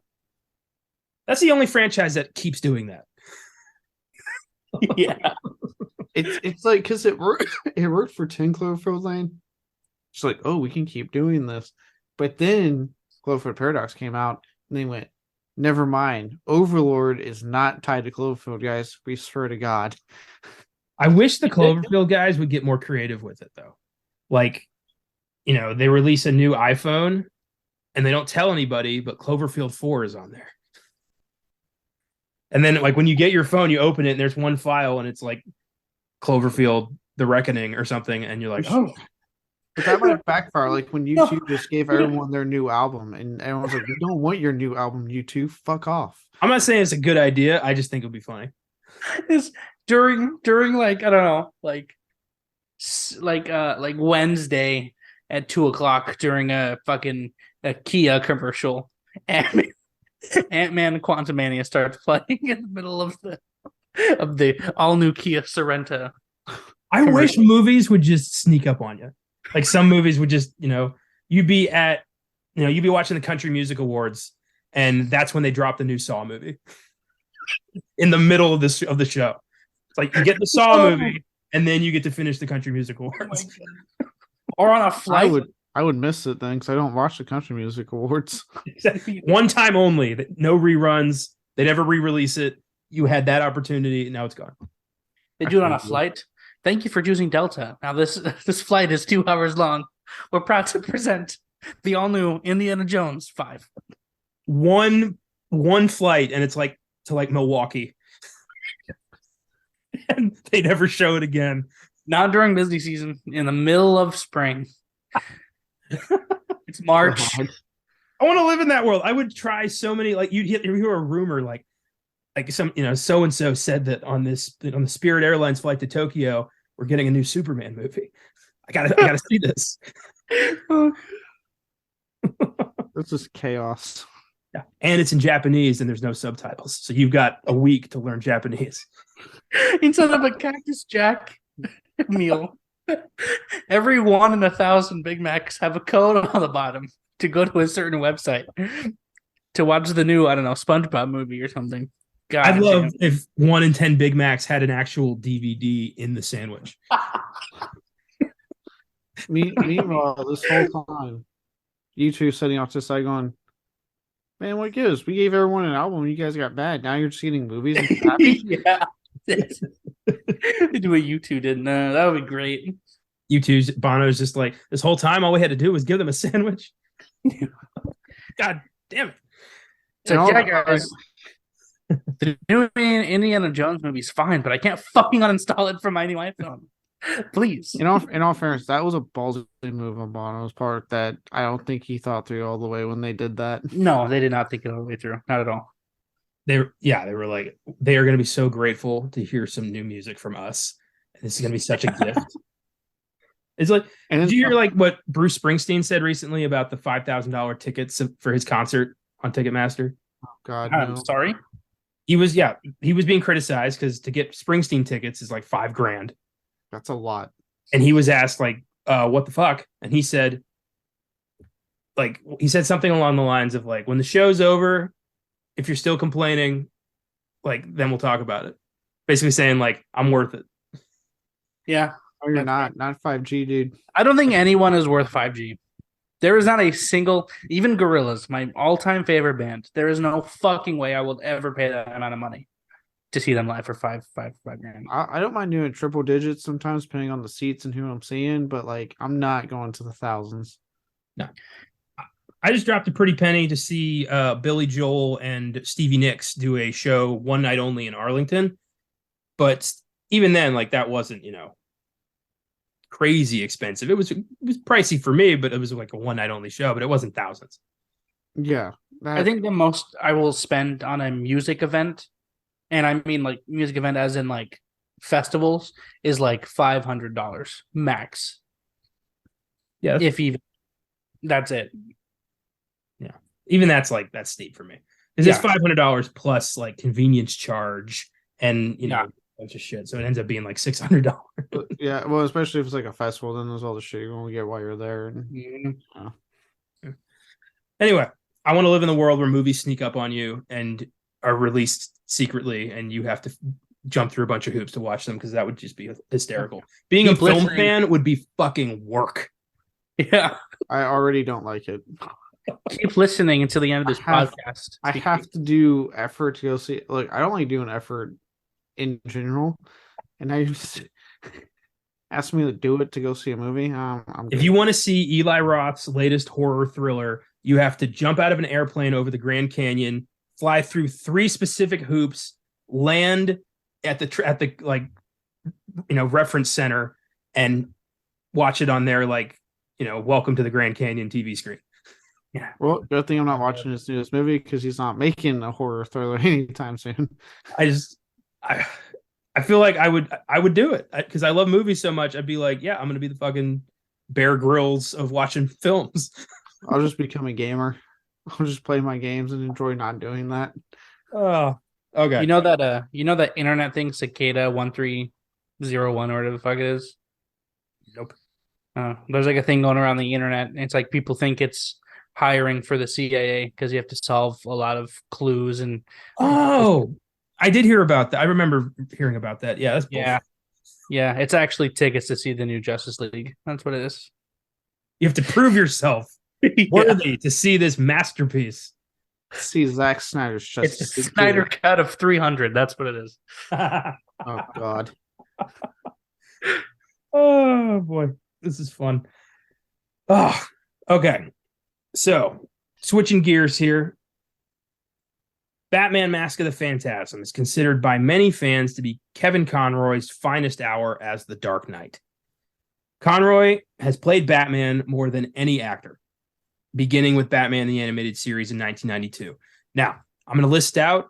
That's the only franchise that keeps doing that. Yeah. It's like because it worked for 10 Cloverfield Lane. It's like, oh, we can keep doing this. But then Cloverfield Paradox came out and they went, Never mind. Overlord is not tied to Cloverfield, guys. We swear to God. I wish the Cloverfield guys would get more creative with it, though. Like, they release a new iPhone and they don't tell anybody, but Cloverfield 4 is on there. And then, like, when you get your phone, you open it and there's one file and it's like Cloverfield, The Reckoning or something. And you're like, oh. But that might backfire. Like when YouTube just gave everyone their new album and everyone's like, we don't want your new album, YouTube. Fuck off. I'm not saying it's a good idea. I just think it would be funny. It's during like, I don't know, like Wednesday at 2:00 during a Kia commercial. Ant-Man and Quantumania starts playing in the middle of the all new Kia Sorento. I wish movies would just sneak up on you. Like some movies would just, you'd be watching the Country Music Awards, and that's when they drop the new Saw movie in the middle of the show. It's like you get the Saw movie, and then you get to finish the Country Music Awards. Or on a flight. I would miss it then because I don't watch the Country Music Awards. One time only, no reruns. They never re-release it. You had that opportunity, and now it's gone. They do it on a flight. Thank you for choosing Delta. Now this flight is 2 hours long. We're proud to present the all-new Indiana Jones 5. One flight, and it's like to like Milwaukee. And they never show it again. Not during busy season, in the middle of spring. It's March. I want to live in that world. I would try so many, like you hear a rumor like some, so and so said that on the Spirit Airlines flight to Tokyo, we're getting a new Superman movie. I gotta see this. This is chaos. Yeah, and it's in Japanese, and there's no subtitles, so you've got a week to learn Japanese. Instead of a Cactus Jack meal, every 1 in 1,000 Big Macs have a code on the bottom to go to a certain website to watch the new, I don't know, SpongeBob movie or something. God, I'd love if 1 in 10 Big Macs had an actual DVD in the sandwich. Meanwhile, this whole time, you two setting off to the side going, man, what gives? We gave everyone an album. You guys got bad. Now you're just eating movies. And happy? Yeah. Do what you two did. No, that would be great. Bono's just like, this whole time, all we had to do was give them a sandwich. God damn it. So, yeah, guys. The new Indiana Jones movie is fine, but I can't fucking uninstall it from my new iPhone. Please. In all fairness, that was a ballsy move on Bono's part that I don't think he thought through all the way when they did that. No, they did not think it all the way through. Not at all. They were like, they are going to be so grateful to hear some new music from us. This is going to be such a gift. It's like, did you hear like what Bruce Springsteen said recently about the $5,000 tickets for his concert on Ticketmaster? Oh God, I'm sorry. He was being criticized because to get Springsteen tickets is like $5,000. That's a lot. And he was asked like, what the fuck? And he said something along the lines of like, when the show's over, if you're still complaining, like, then we'll talk about it. Basically saying like, I'm worth it. Yeah. Oh, you're not 5G, dude. I don't think anyone is worth 5G. There is not a single, even Gorillaz, my all-time favorite band. There is no fucking way I will ever pay that amount of money to see them live for $5,000. I don't mind doing triple digits sometimes, depending on the seats and who I'm seeing, but like I'm not going to the thousands. No, I just dropped a pretty penny to see Billy Joel and Stevie Nicks do a show one night only in Arlington, but even then, like that wasn't crazy expensive. It was pricey for me, but it was like a one night only show, but it wasn't thousands. Yeah, I think the most I will spend on a music event, and I mean like music event as in like festivals, is like $500 max. Yeah, if even that's it. Yeah, even that's steep for me because it's $500 plus like convenience charge and bunch of shit, so it ends up being like $600. Yeah, well, especially if it's like a festival, then there's all the shit you're gonna get while you're there. Anyway, I want to live in the world where movies sneak up on you and are released secretly, and you have to jump through a bunch of hoops to watch them because that would just be hysterical. Being a film fan would be fucking work. Yeah, I already don't like it. Keep listening until the end of this podcast. I have to do effort to go see. Like, I don't like doing effort in general, and I just asked me to do it to go see a movie. If you want to see Eli Roth's latest horror thriller, you have to jump out of an airplane over the Grand Canyon, fly through 3 specific hoops, land at the like, reference center, and watch it on their welcome to the Grand Canyon TV screen. Yeah. Well, good thing I'm not watching this newest movie because he's not making a horror thriller anytime soon. I feel like I would do it because I love movies so much. I'd be like, yeah, I'm gonna be the fucking Bear Grylls of watching films. I'll just become a gamer. I'll just play my games and enjoy not doing that. Oh, okay. You know that internet thing, Cicada 1301 or whatever the fuck it is? Nope. There's like a thing going around the internet, and it's like people think it's hiring for the CIA because you have to solve a lot of clues and. Oh, I did hear about that. I remember hearing about that. Yeah, that's bullshit. Yeah. It's actually tickets to see the new Justice League. That's what it is. You have to prove yourself worthy to see this masterpiece. See Zack Snyder's Justice It's League. a Snyder cut of 300. That's what it is. Oh God. Oh boy, this is fun. Oh, okay. So switching gears here. Batman Mask of the Phantasm is considered by many fans to be Kevin Conroy's finest hour as the Dark Knight. Conroy has played Batman more than any actor, beginning with Batman the Animated Series in 1992. Now, I'm going to list out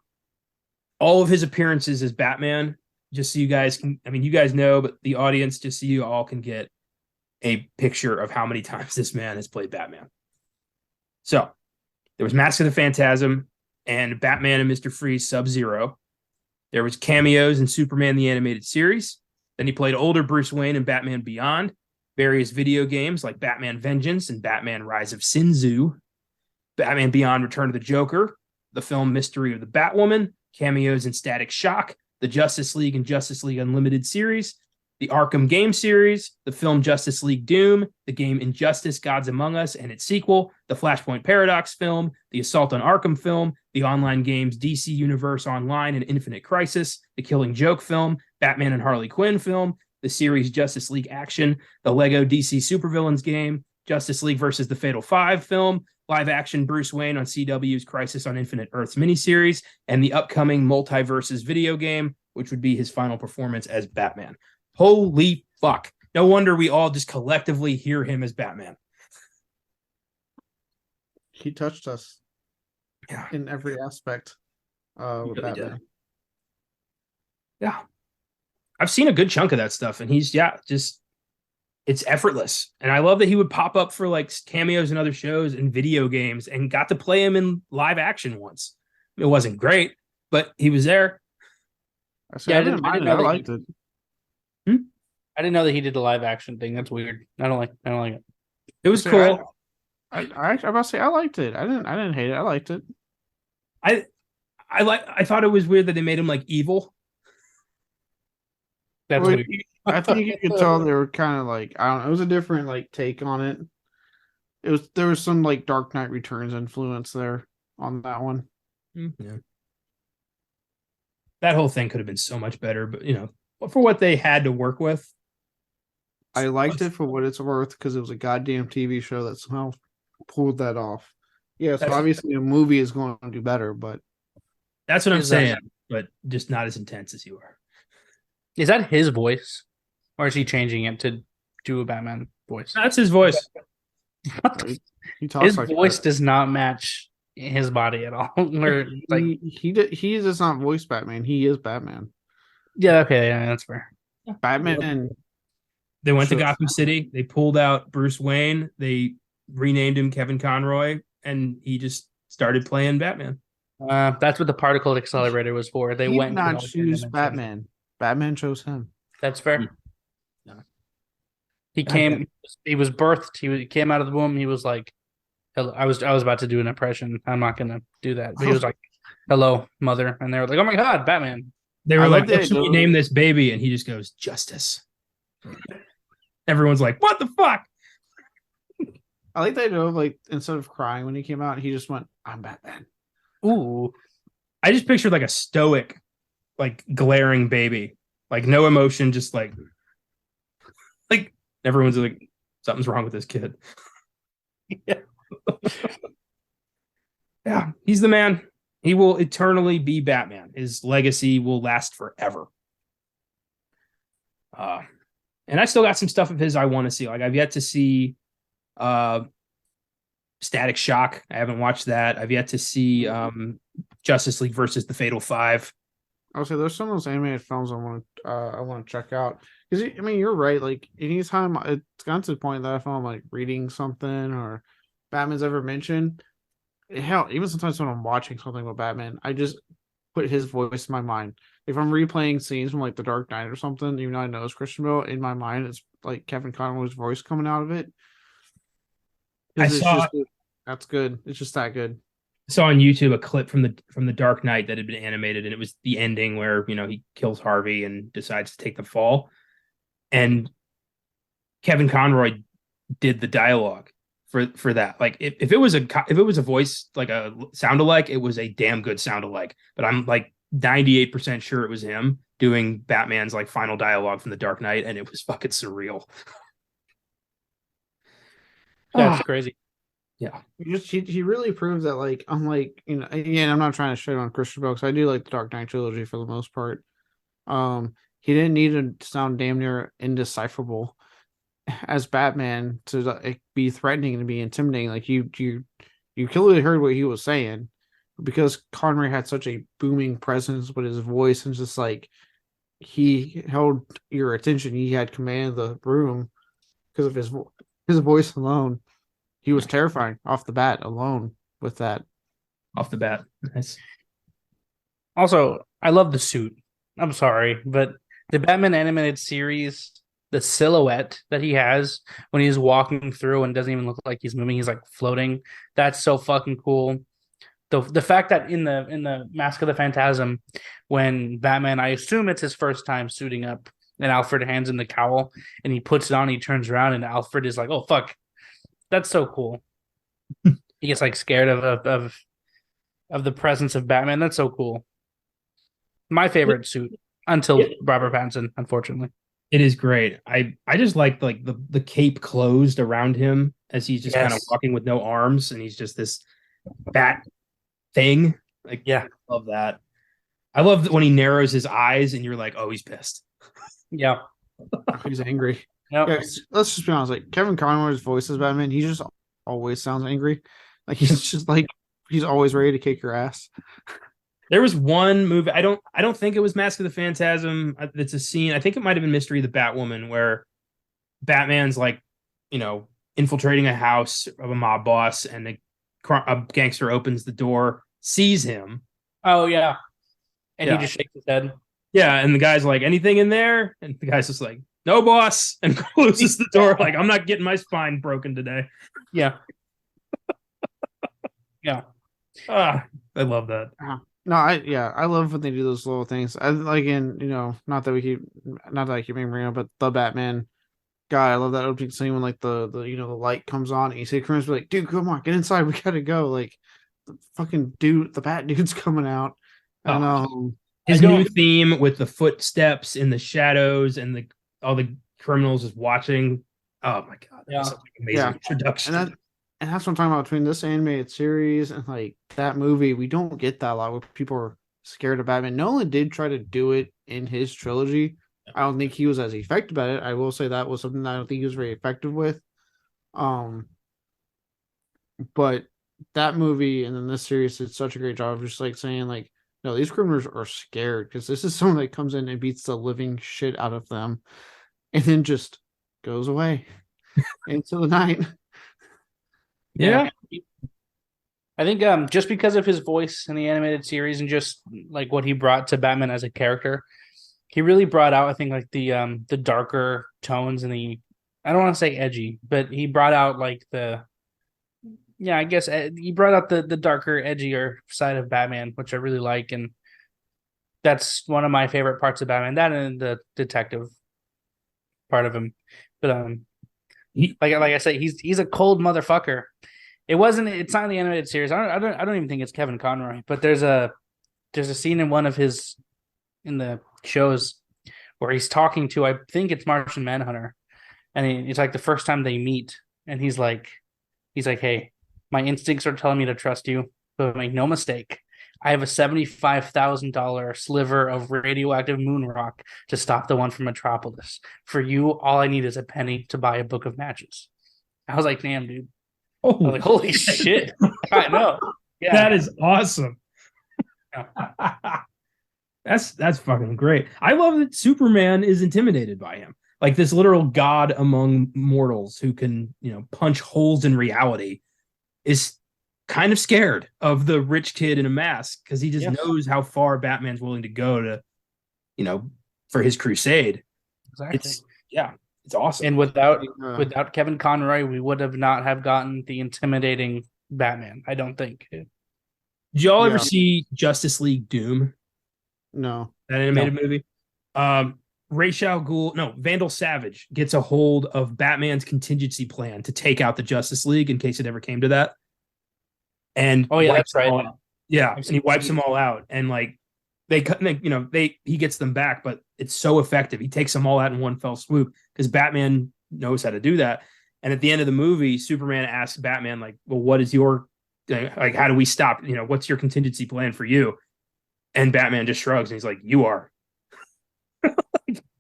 all of his appearances as Batman, just so you guys can, you guys know, but the audience, just so you all can get a picture of how many times this man has played Batman. So, there was Mask of the Phantasm and Batman and Mr. Freeze Sub-Zero. There was cameos in Superman the Animated Series. Then he played older Bruce Wayne in Batman Beyond, various video games like Batman Vengeance and Batman Rise of Sinzu, Batman Beyond Return of the Joker, the film Mystery of the Batwoman, cameos in Static Shock, the Justice League and Justice League Unlimited series, the Arkham game series, the film Justice League Doom, the game Injustice Gods Among Us and its sequel, the Flashpoint Paradox film, the Assault on Arkham film, the online games DC Universe Online and Infinite Crisis, the Killing Joke film, Batman and Harley Quinn film, the series Justice League Action, the Lego DC Supervillains game, Justice League versus the Fatal Five film, live-action Bruce Wayne on CW's Crisis on Infinite Earths miniseries, and the upcoming Multiverses video game, which would be his final performance as Batman. Holy fuck. No wonder we all just collectively hear him as Batman. He touched us in every aspect with really Batman. did. Yeah. I've seen a good chunk of that stuff, and he's, it's effortless. And I love that he would pop up for like cameos in other shows and video games and got to play him in live action once. It wasn't great, but he was there. I didn't mind it. I liked it. I didn't know that he did the live action thing. That's weird. I don't like it. It was cool. I'm about to say I liked it. I didn't hate it. I liked it. I thought it was weird that they made him like evil. That's weird. I think you could tell they were kind of like, I don't know, it was a different like take on it. There was some like Dark Knight Returns influence there on that one. Yeah. That whole thing could have been so much better, but for what they had to work with. I liked it for what it's worth because it was a goddamn TV show that somehow pulled that off. Yeah, so obviously a movie is going to do better, but that's what I'm saying, but just not as intense as you are. Is that his voice? Or is he changing it to do a Batman voice? That's his voice. He talks his like voice that. does not match his body at all. Or, like, he does not voice Batman. He is Batman. Yeah, okay, yeah, that's fair. Batman. They went to Gotham City. They pulled out Bruce Wayne. They renamed him Kevin Conroy, and he just started playing Batman. That's what the particle accelerator was for. They went not choose Batman. Batman chose him. That's fair. Yeah. He came. He was birthed. He came out of the womb. He was like, "Hello." I was about to do an impression. I'm not gonna do that. But he was like, "Hello, mother," and they were like, "Oh my god, Batman." They were like, "What should we name this baby?" And he just goes, "Justice." Everyone's like, "What the fuck?" I like that, like instead of crying when he came out, he just went, "I'm Batman." Ooh, I just pictured like a stoic, like glaring baby, like no emotion, just like everyone's like something's wrong with this kid. yeah. Yeah, he's the man. He will eternally be Batman. His legacy will last forever. Uh, and I still got some stuff of his I want to see. Like I've yet to see uh Static Shock. I haven't watched that. I've yet to see Justice League versus the Fatal Five. I would say there's some of those animated films I want to check out because I mean you're right. Like anytime it's gotten to the point that I feel I'm like reading something or Batman's ever mentioned, hell, even sometimes when I'm watching something with Batman, I just put his voice in my mind. If I'm replaying scenes from like The Dark Knight or something, even though I know it's Christian Bale, in my mind it's like Kevin Conroy's voice coming out of it. I Because it's saw just that's good. It's just that good. saw on YouTube a clip from the Dark Knight that had been animated, and it was the ending where he kills Harvey and decides to take the fall, and Kevin Conroy did the dialogue for that. Like if it was a voice like a sound alike, it was a damn good sound alike. But I'm like 98% sure it was him doing Batman's like final dialogue from the Dark Knight, and it was fucking surreal. That's crazy. Yeah. He really proves that like unlike again I'm not trying to shit on Christian Bale because I do like the Dark Knight trilogy for the most part. He didn't need to sound damn near indecipherable as Batman to like, be threatening and be intimidating. Like you clearly heard what he was saying because Connery had such a booming presence with his voice and just like he held your attention. He had command of the room because of his voice alone. He was terrifying off the bat alone with that. Off the bat. Nice. Also, I love the suit. I'm sorry, but the Batman animated series, the silhouette that he has when he's walking through and doesn't even look like he's moving, he's like floating. That's so fucking cool. The fact that in the Mask of the Phantasm, when Batman, I assume it's his first time suiting up, and Alfred hands him the cowl and he puts it on, he turns around and Alfred is like, "Oh fuck." That's so cool. He gets like scared of the presence of Batman. That's so cool. My favorite suit until Robert Pattinson, unfortunately. It is great. I just like the cape closed around him as he's just kind of walking with no arms, and he's just this bat thing. Like, yeah, I love that. I love when he narrows his eyes and you're like, oh, he's pissed. Yeah. He's angry. Yep. Yeah, let's just be honest. Like Kevin Conroy's voice as Batman, he just always sounds angry. Like he's just like he's always ready to kick your ass. There was one movie. I don't think it was Mask of the Phantasm. It's a scene. I think it might have been Mystery of the Batwoman, where Batman's like, infiltrating a house of a mob boss, and a gangster opens the door, sees him. Oh yeah, and he just shakes his head. Yeah, and the guy's like, "Anything in there?" And the guy's just like, "No, boss," and closes the door. Like, I'm not getting my spine broken today. Yeah. Yeah. I love that. No, I love when they do those little things. I like not that I keep bringing up, but the Batman. God, I love that opening scene when like the light comes on and you see Criminals be like, "Dude, come on, get inside, we gotta go." Like the fucking dude, the Bat dude's coming out. And his new theme with the footsteps in the shadows and all the criminals is watching. Oh my god, that was such an amazing introduction. And that's what I'm talking about between this animated series and like that movie. We don't get that a lot where people are scared of Batman. Nolan did try to do it in his trilogy. I don't think he was as effective at it. I will say that was something that I don't think he was very effective with. But that movie and then this series did such a great job of just like saying like, no, these criminals are scared because this is someone that comes in and beats the living shit out of them and then just goes away into the night. Yeah. I think just because of his voice in the animated series and just like what he brought to Batman as a character, he really brought out, I think, like the darker tones and I don't want to say edgy, but he brought out like I guess he brought out the darker, edgier side of Batman, which I really like, and that's one of my favorite parts of Batman. That and the detective part of him, but Like I say, he's a cold motherfucker. It's not in the animated series. I don't even think it's Kevin Conroy, but there's a scene in one of his in the shows where he's talking to, I think it's Martian Manhunter, and it's like the first time they meet, and he's like, hey, my instincts are telling me to trust you, but make no mistake, I have a $75,000 sliver of radioactive moon rock to stop the one from Metropolis. For you, all I need is a penny to buy a book of matches. I was like, damn, dude. I was like, holy shit. I know. Yeah. That is awesome. Yeah. That's fucking great. I love that Superman is intimidated by him. Like this literal god among mortals who can, punch holes in reality is kind of scared of the rich kid in a mask because he just knows how far Batman's willing to go to, for his crusade. Exactly. It's awesome. And without Kevin Conroy, we would have not have gotten the intimidating Batman, I don't think. Did y'all ever see Justice League Doom? No. That animated movie? Vandal Savage gets a hold of Batman's contingency plan to take out the Justice League in case it ever came to that. And that's right. Yeah, and he wipes them all out, and like he gets them back, but it's so effective. He takes them all out in one fell swoop because Batman knows how to do that. And at the end of the movie, Superman asks Batman, like, "Well, what is your how do we stop? What's your contingency plan for you?" And Batman just shrugs and he's like, "You are.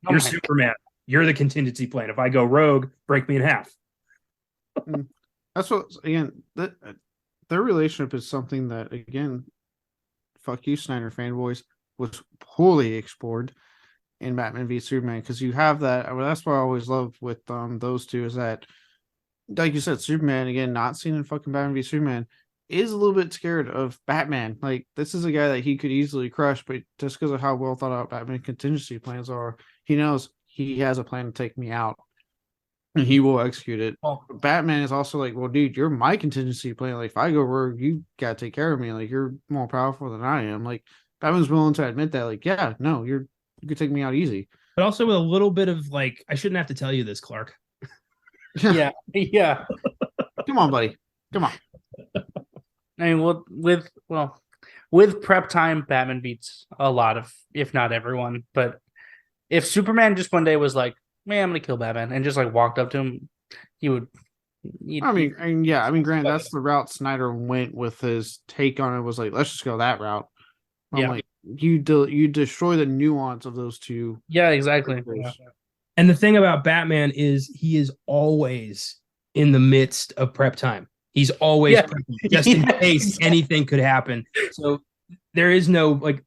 You're Superman. You're the contingency plan. If I go rogue, break me in half." That's what their relationship is something that, again, fuck you, Snyder fanboys, was poorly explored in Batman v Superman, because you have that. That's what I always loved with those two, is that, like you said, Superman, again, not seen in fucking Batman v Superman, is a little bit scared of Batman. Like, this is a guy that he could easily crush, but just because of how well thought out Batman contingency plans are, he knows he has a plan to take me out. And he will execute it. Well, Batman is also like, well, dude, you're my contingency plan. Like, if I go rogue, you gotta take care of me. Like, you're more powerful than I am. Like, Batman's willing to admit that. Like, yeah, no, you could take me out easy. But also with a little bit of like, I shouldn't have to tell you this, Clark. Yeah. Come on, buddy. Come on. I mean, with prep time, Batman beats a lot of, if not everyone. But if Superman just one day was like, "Man, I'm gonna kill Batman," and just like walked up to him, he would. Granted, that's the route Snyder went with his take on it. Was like, let's just go that route. Like, you destroy the nuance of those two. Yeah, exactly. Yeah. And the thing about Batman is he is always in the midst of prep time. He's always prepping, just in case anything could happen. So there is no like.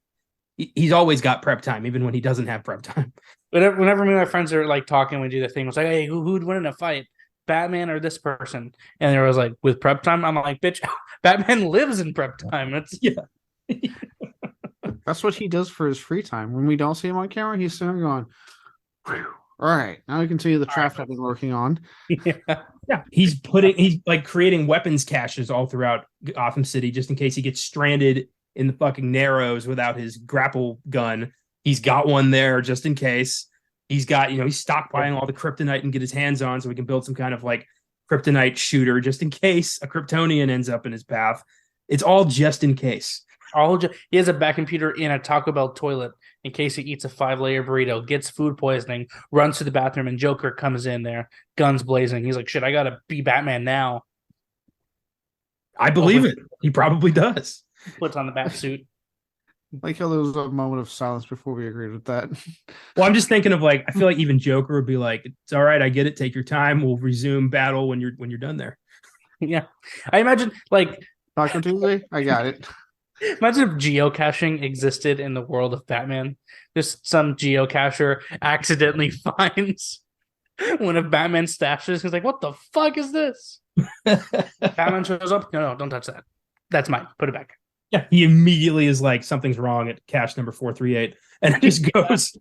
He's always got prep time, even when he doesn't have prep time. Whenever me and my friends are like talking, we do the thing. It's like, hey, who'd win in a fight, Batman or this person? And there was like, with prep time, I'm like, bitch, Batman lives in prep time. That's what he does for his free time. When we don't see him on camera, he's sitting going, "Whew. All right, now we can see the trap I've been working on." Yeah, he's like creating weapons caches all throughout Gotham City just in case he gets stranded in the fucking Narrows without his grapple gun. He's got one there just in case. He's got, he's stockpiling all the kryptonite and get his hands on so he can build some kind of like kryptonite shooter just in case a Kryptonian ends up in his path. It's all just in case. He has a back computer in a Taco Bell toilet in case he eats a 5-layer burrito, gets food poisoning, runs to the bathroom, and Joker comes in there, guns blazing. He's like, shit, I gotta be Batman now. I believe it. He probably does. Puts on the bat suit. Like how there was a moment of silence before we agreed with that. Well, I'm just thinking of like, I feel like even Joker would be like, "It's all right, I get it. Take your time. We'll resume battle when you're done there." Yeah, I imagine like Taco Tuesday. I got it. Imagine if geocaching existed in the world of Batman. Just some geocacher accidentally finds one of Batman's stashes. He's like, "What the fuck is this?" Batman shows up. No, don't touch that. That's mine. Put it back. Yeah, he immediately is like, something's wrong at cache number 438, and it just goes.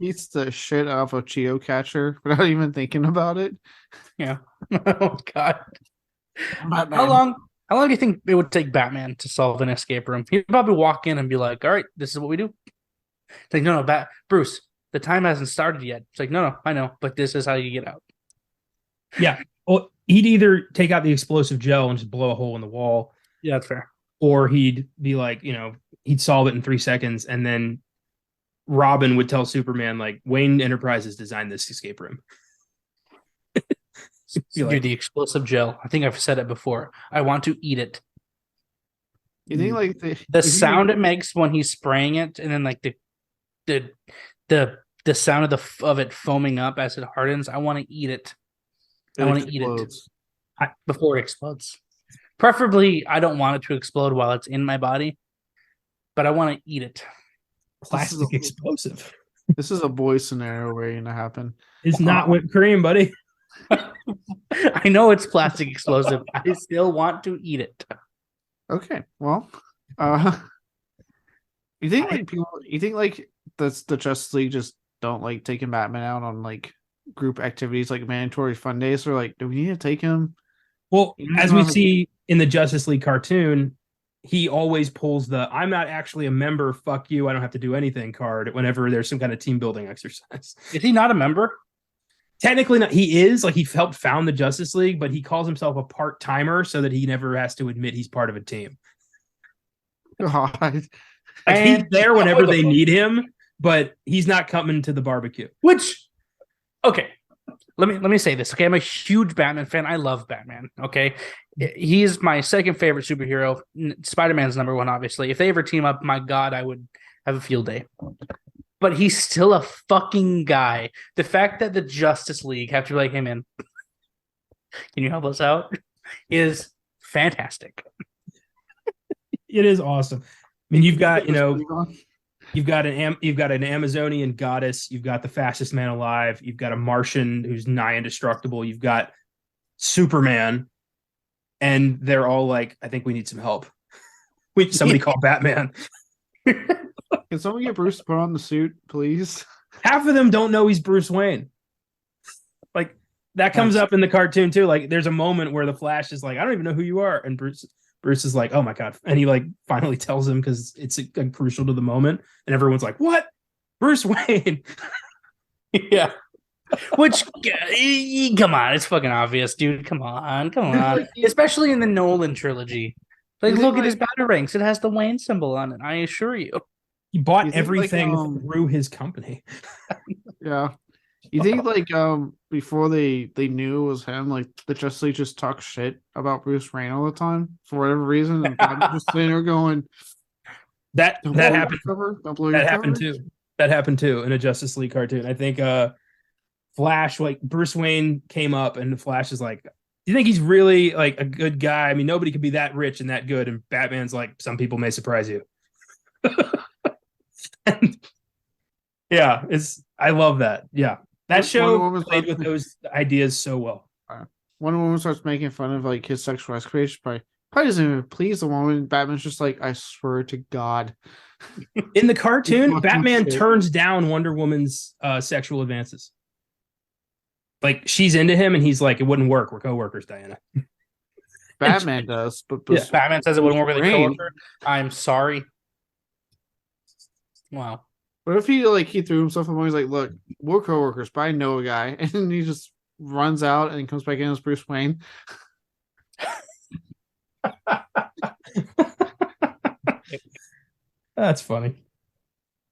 Eats the shit off a geocacher without even thinking about it. Yeah. Oh God. How long do you think it would take Batman to solve an escape room? He'd probably walk in and be like, "All right, this is what we do." It's like, no, Bruce, the time hasn't started yet. It's like, no, I know, but this is how you get out. Yeah. Well, he'd either take out the explosive gel and just blow a hole in the wall. Yeah, that's fair. Or he'd be like, he'd solve it in 3 seconds. And then Robin would tell Superman, like, Wayne Enterprises designed this escape room. Dude, the explosive gel. I think I've said it before. I want to eat it. You think like the sound it makes when he's spraying it, and then like the sound of it foaming up as it hardens. I want to eat it. I want to eat it before it explodes. Preferably, I don't want it to explode while it's in my body, but I want to eat it. Plastic explosive. This is a boy scenario waiting to happen. It's not whipped cream, buddy. I know it's plastic explosive. I still want to eat it. Okay, well, you think like people? You think like the Justice League just don't like taking Batman out on like group activities like mandatory fun days, or like do we need to take him? Well, as we see in the Justice League cartoon, he always pulls the "I'm not actually a member, fuck you, I don't have to do anything" card whenever there's some kind of team building exercise. Is he not a member? Technically not. He is, like, he helped found the Justice League, but he calls himself a part-timer so that he never has to admit he's part of a team. God. Like, he's there whenever they need him, but he's not coming to the barbecue. Which, okay, let me say this. Okay, I'm a huge Batman fan. I love Batman. Okay, he's my second favorite superhero. Spider-Man's number one, obviously. If they ever team up, my God, I would have a field day. But he's still a fucking guy. The fact that the Justice League have to be like, "Hey, man, can you help us out?" is fantastic. It is awesome. I mean, you've got you've got an Amazonian goddess, you've got the fastest man alive, you've got a Martian who's nigh indestructible, you've got Superman, and they're all like, "I think we need some help. Somebody call Batman." Can someone get Bruce to put on the suit, please? Half of them don't know he's Bruce Wayne. Like, that comes up in the cartoon too. Like, there's a moment where the Flash is like, "I don't even know who you are," and Bruce is like, "Oh my God," and he like finally tells him because it's crucial to the moment, and everyone's like, "What? Bruce Wayne?" Yeah. Which, come on, it's fucking obvious, dude. Come on. Especially in the Nolan trilogy. Like, look at his batarangs. It has the Wayne symbol on it. I assure you. He bought everything through his company. Yeah. You think like before they knew it was him, like the Justice League just talk shit about Bruce Wayne all the time for whatever reason, and just sitting there going, that happened. That happened too. That happened too in a Justice League cartoon. I think Flash, like, Bruce Wayne came up, and the Flash is like, "Do you think he's really like a good guy? I mean, nobody could be that rich and that good." And Batman's like, "Some people may surprise you." And, yeah, I love that. Yeah, that show played with those ideas so well. When a woman starts making fun of like his sexual escalation, probably doesn't even please the woman. Batman's just like, "I swear to God." In the cartoon, Batman turns down Wonder Woman's sexual advances. Like, she's into him, and he's like, "It wouldn't work. We're coworkers, Diana." Batman does, but yeah. Batman says it wouldn't work with a coworker. I'm sorry. Wow. What if he threw himself in? He's like, "Look, we're coworkers, but I know a guy," and then he just runs out and comes back in as Bruce Wayne. That's funny.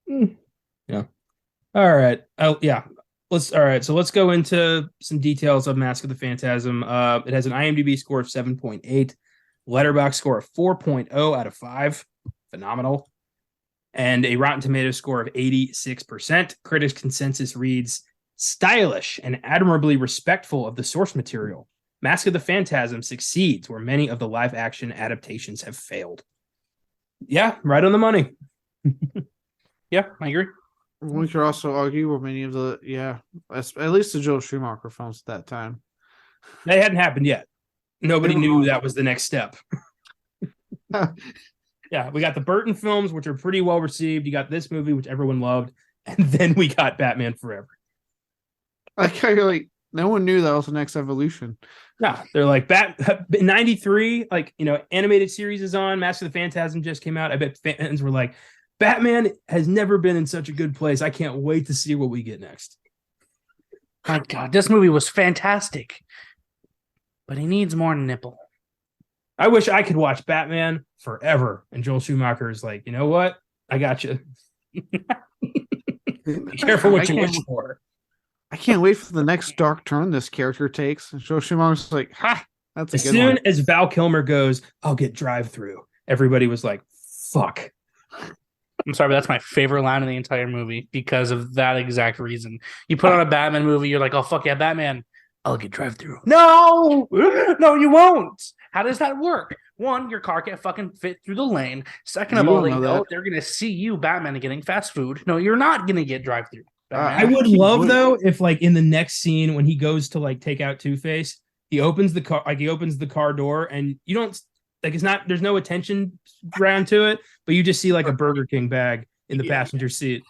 Yeah. All right. Oh, yeah. So let's go into some details of Mask of the Phantasm. It has an IMDb score of 7.8, Letterboxd score of 4.0 out of 5. Phenomenal. And a Rotten Tomatoes score of 86%. Critics' consensus reads, "Stylish and admirably respectful of the source material, Mask of the Phantasm succeeds where many of the live-action adaptations have failed." Yeah, right on the money. Yeah, I agree. We could also argue where many of at least the Joel Schumacher films at that time. That hadn't happened yet. Nobody knew that was the next step. Yeah, we got the Burton films, which are pretty well received. You got this movie, which everyone loved, and then we got Batman Forever. Like no one knew that was the next evolution. Yeah, they're like, 93, like, animated series is on. Mask of the Phantasm just came out. I bet fans were like, Batman has never been in such a good place. I can't wait to see what we get next. My God, this movie was fantastic, but he needs more nipple. I wish I could watch Batman forever. And Joel Schumacher is like, you know what? I got you. Be careful what you wish for. I can't wait for the next dark turn this character takes. And Joel Schumacher's like, ha, that's a As good soon one. as Val Kilmer goes, I'll get drive-through. Everybody was like, fuck. I'm sorry, but that's my favorite line in the entire movie because of that exact reason. You put on a Batman movie, you're like, oh, fuck yeah, Batman. I'll get drive-through. No, you won't. How does that work? One, your car can't fucking fit through the lane. Second of all, they're going to see you, Batman, getting fast food. No, you're not going to get drive-through. I would love, though, if, like, in the next scene when he goes to, like, take out Two-Face, he opens the car door, and you don't, like, there's no attention ground to it, but you just see, like, a Burger King bag in the passenger seat.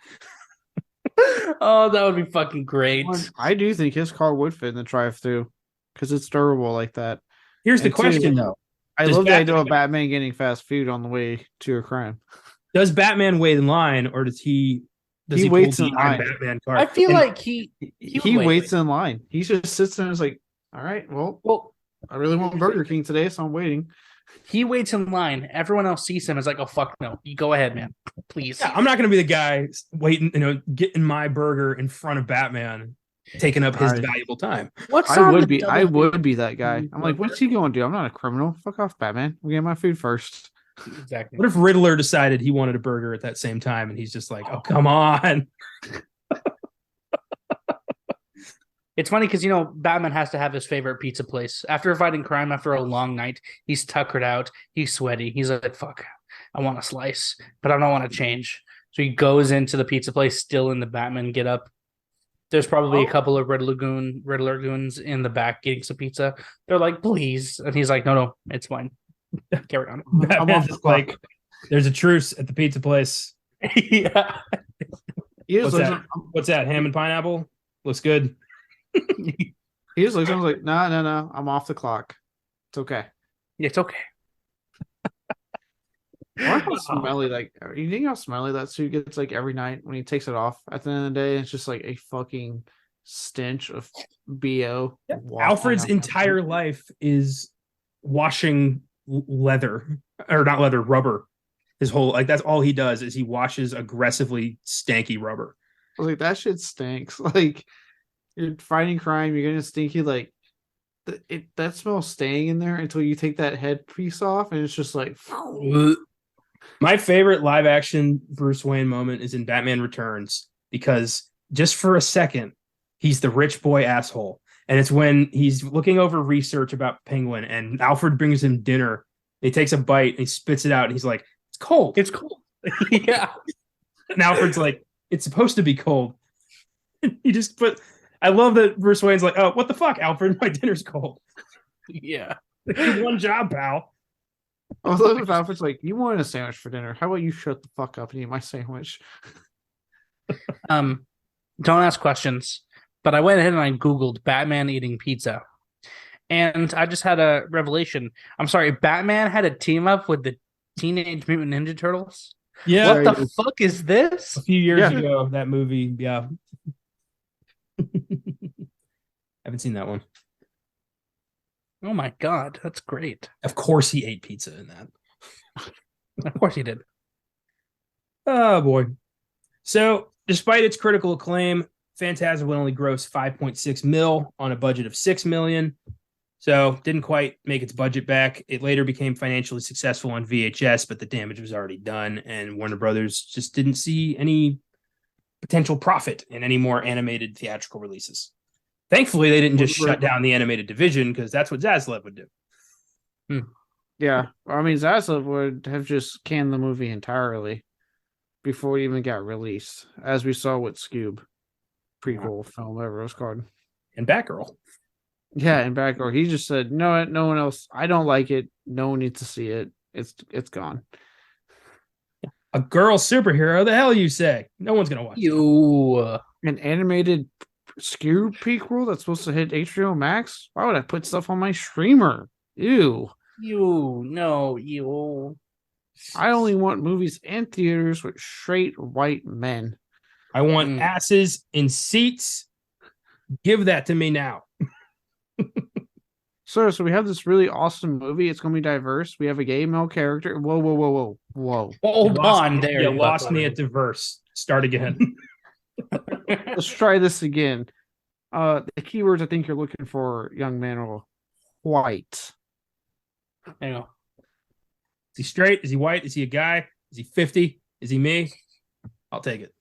Oh, that would be fucking great. I do think his car would fit in the drive-through because it's durable like that. Here's the question, though. I love the idea of Batman getting fast food on the way to a crime. Does Batman wait in line, or does he waits in line? Batman car? I feel like he waits in line. He just sits there and is like, all right, well, I really want Burger King today, so I'm waiting. He waits in line. Everyone else sees him. Is like, oh fuck no, you go ahead, man, please. Yeah, I'm not going to be the guy waiting, getting my burger in front of Batman, taking up his valuable time. I would be that guy. I'm like, what's he going to do? I'm not a criminal. Fuck off, Batman. We get my food first. Exactly. What if Riddler decided he wanted a burger at that same time, and he's just like, oh, come on. It's funny because, Batman has to have his favorite pizza place. After fighting crime after a long night, he's tuckered out. He's sweaty. He's like, fuck, I want a slice, but I don't want to change. So he goes into the pizza place still in the Batman get up. There's probably a couple of Riddler goons in the back getting some pizza. They're like, please. And he's like, no, it's fine. Carry on. Batman's just like, there's a truce at the pizza place. Yeah. What's that? Ham and pineapple? Looks good. He just looks at him like, no, I'm off the clock. It's okay. It's okay. How smelly, you think how smelly that suit gets like every night when he takes it off at the end of the day? It's just like a fucking stench of BO. Yeah. Alfred's entire life is washing rubber. His whole, that's all he does is he washes aggressively stanky rubber. I was like, that shit stinks. Like, you're fighting crime, you're gonna stinky, like that smells staying in there until you take that headpiece off, and it's just like. My favorite live action Bruce Wayne moment is in Batman Returns, because just for a second, he's the rich boy asshole. And it's when he's looking over research about Penguin, and Alfred brings him dinner. He takes a bite and he spits it out, and he's like, it's cold. It's cold. Yeah. And Alfred's like, it's supposed to be cold. He just I love that Bruce Wayne's like, oh, what the fuck, Alfred? My dinner's cold. Yeah. One job, pal. I love if Alfred's like, you wanted a sandwich for dinner. How about you shut the fuck up and eat my sandwich? Don't ask questions. But I went ahead and I Googled Batman eating pizza. And I just had a revelation. I'm sorry, Batman had a team up with the Teenage Mutant Ninja Turtles? Yeah. What the fuck is this? A few years ago, that movie, yeah. Haven't seen that one. Oh my god, that's great. Of course he ate pizza in that. Of course he did. Oh boy. So, despite its critical acclaim, Phantasm would only gross 5.6 mil on a budget of 6 million. So, didn't quite make its budget back. It later became financially successful on VHS, but the damage was already done, and Warner Brothers just didn't see any potential profit in any more animated theatrical releases. Thankfully, they didn't just shut down the animated division, because that's what Zaslav would do. Yeah. I mean, Zaslav would have just canned the movie entirely before it even got released, as we saw with Scoob. Prequel film, whatever it was called. And Batgirl. Yeah, and Batgirl. He just said, no one else. I don't like it. No one needs to see it. It's gone. A girl superhero, the hell you say? No one's going to watch it. An animated Scoob prequel that's supposed to hit HBO Max? Why would I put stuff on my streamer? Ew. No. I only want movies in theaters with straight white men. I want asses in seats. Give that to me now. So we have this really awesome movie. It's going to be diverse. We have a gay male character. Whoa. Hold on there. You lost me at diverse. Start again. Let's try this again. The keywords I think you're looking for, young man, are white. There you go. Is he straight? Is he white? Is he a guy? Is he 50? Is he me? I'll take it.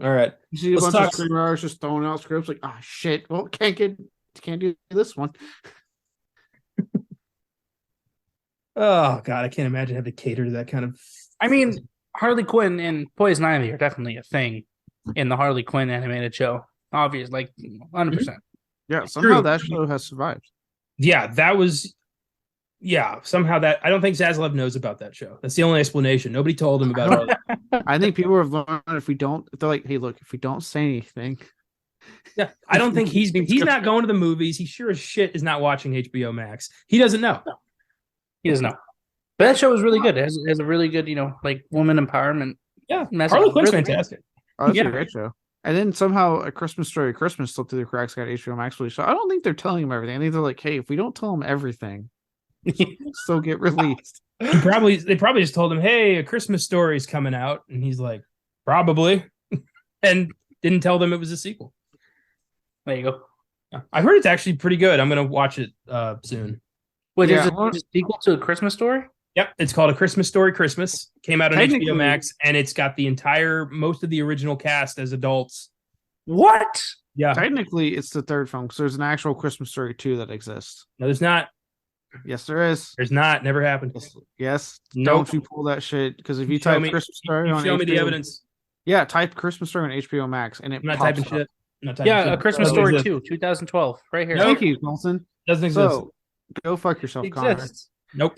All right. You see a bunch of screenwriters just throwing out scripts like, shit. Well, can't do this one. Oh God, I can't imagine having to cater to that kind of. I mean, Harley Quinn and Poison Ivy are definitely a thing in the Harley Quinn animated show. Obvious, like 100%. Yeah, somehow that show has survived. Yeah, that was. Yeah, somehow that I don't think Zaslav knows about that show. That's the only explanation. Nobody told him about it. I think people have learned if they're like, hey, look, if we don't say anything. Yeah, I don't think he's not going to the movies. He sure as shit is not watching HBO Max. He doesn't know. No. He doesn't know. But that show is really good. It has a really good, like woman empowerment. Yeah, message. Harley Quinn's really fantastic. Oh, that's a great show. And then somehow A Christmas Story Christmas slipped through the cracks, got HBO Max release. So I don't think they're telling him everything. I think they're like, hey, if we don't tell him everything, still get released. They probably just told him, hey, A Christmas Story is coming out. And he's like, probably. And didn't tell them it was a sequel. There you go. I heard it's actually pretty good. I'm going to watch it soon. Wait, is it a sequel to A Christmas Story? Yep, it's called A Christmas Story Christmas. Came out on HBO Max, and it's got most of the original cast as adults. What? Yeah. Technically, it's the third film because there's an actual Christmas Story 2 that exists. No, there's not. Yes, there is. There's not. Never happened. Yes. Nope. Don't you pull that shit? Because if you type Christmas Story on show HBO, me the evidence. Yeah, type Christmas Story on HBO Max, and I'm not typing shit. A Christmas Story 2, 2012, right here. Thank you, Colton. Doesn't exist. So, go fuck yourself, Connor. Nope.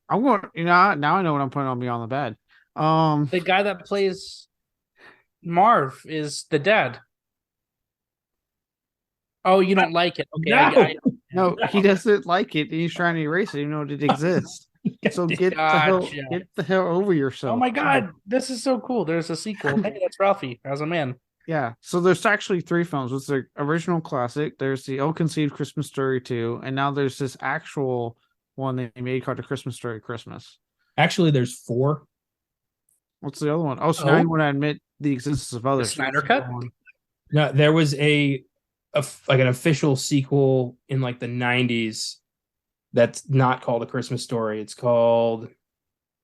I'm going. Now I know what I'm putting on Beyond the Bed. The guy that plays Marv is the dad. Oh, you don't like it? Okay. No, he doesn't like it, and he's trying to erase it, even though it exists. So get the hell over yourself. Oh my God, this is so cool. There's a sequel. Hey, that's Ralphie as a man. Yeah. So there's actually 3 films. There's the original classic. There's the ill-conceived Christmas Story 2, and now there's this actual one they made called The Christmas Story Christmas. Actually, there's 4. What's the other one? Oh, so now you want to admit the existence of others. The Snyder Cut? No, there was an official sequel in like the 90s that's not called A Christmas Story. It's called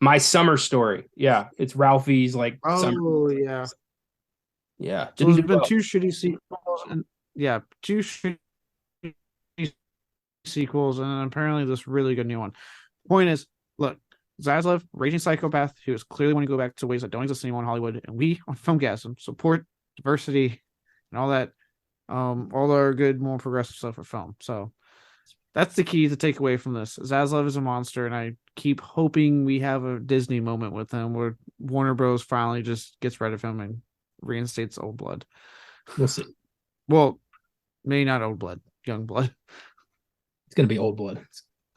My Summer Story. Yeah, it's Ralphie's like summer. Oh, yeah. Yeah. So there's been 2 shitty sequels, and 2 shitty sequels, and apparently this really good new one. Point is, look, Zaslav, raging psychopath, who is clearly want to go back to ways that don't exist anymore in Hollywood, and we on Filmgazm support diversity and all that, all our good, more progressive stuff for film. So that's the key to take away from this. Zaslav is a monster, and I keep hoping we have a Disney moment with him where Warner Bros. Finally just gets rid of him and reinstates old blood. We'll see. Well, maybe not old blood, young blood. It's gonna be old blood.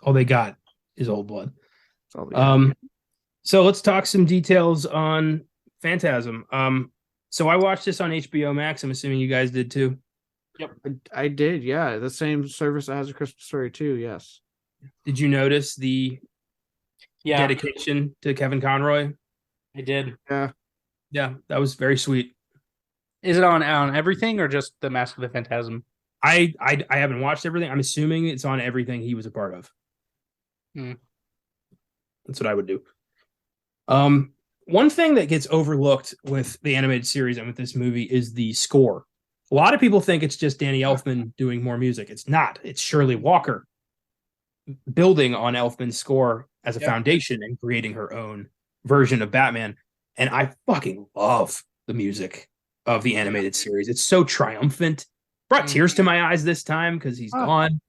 All they got is old blood. So let's talk some details on Phantasm. So I watched this on HBO Max. I'm assuming you guys did too. Yep, I did. Yeah, the same service that has A Christmas Story too. Yes. Did you notice the dedication to Kevin Conroy? I did. Yeah, that was very sweet. Is it on everything or just the Mask of the Phantasm? I haven't watched everything. I'm assuming it's on everything he was a part of. That's what I would do. One thing that gets overlooked with the animated series and with this movie is the score. A lot of people think it's just Danny Elfman doing more music. It's not. It's Shirley Walker building on Elfman's score as a foundation and creating her own version of Batman. And I fucking love the music of the animated series. It's so triumphant. Brought tears to my eyes this time because he's gone.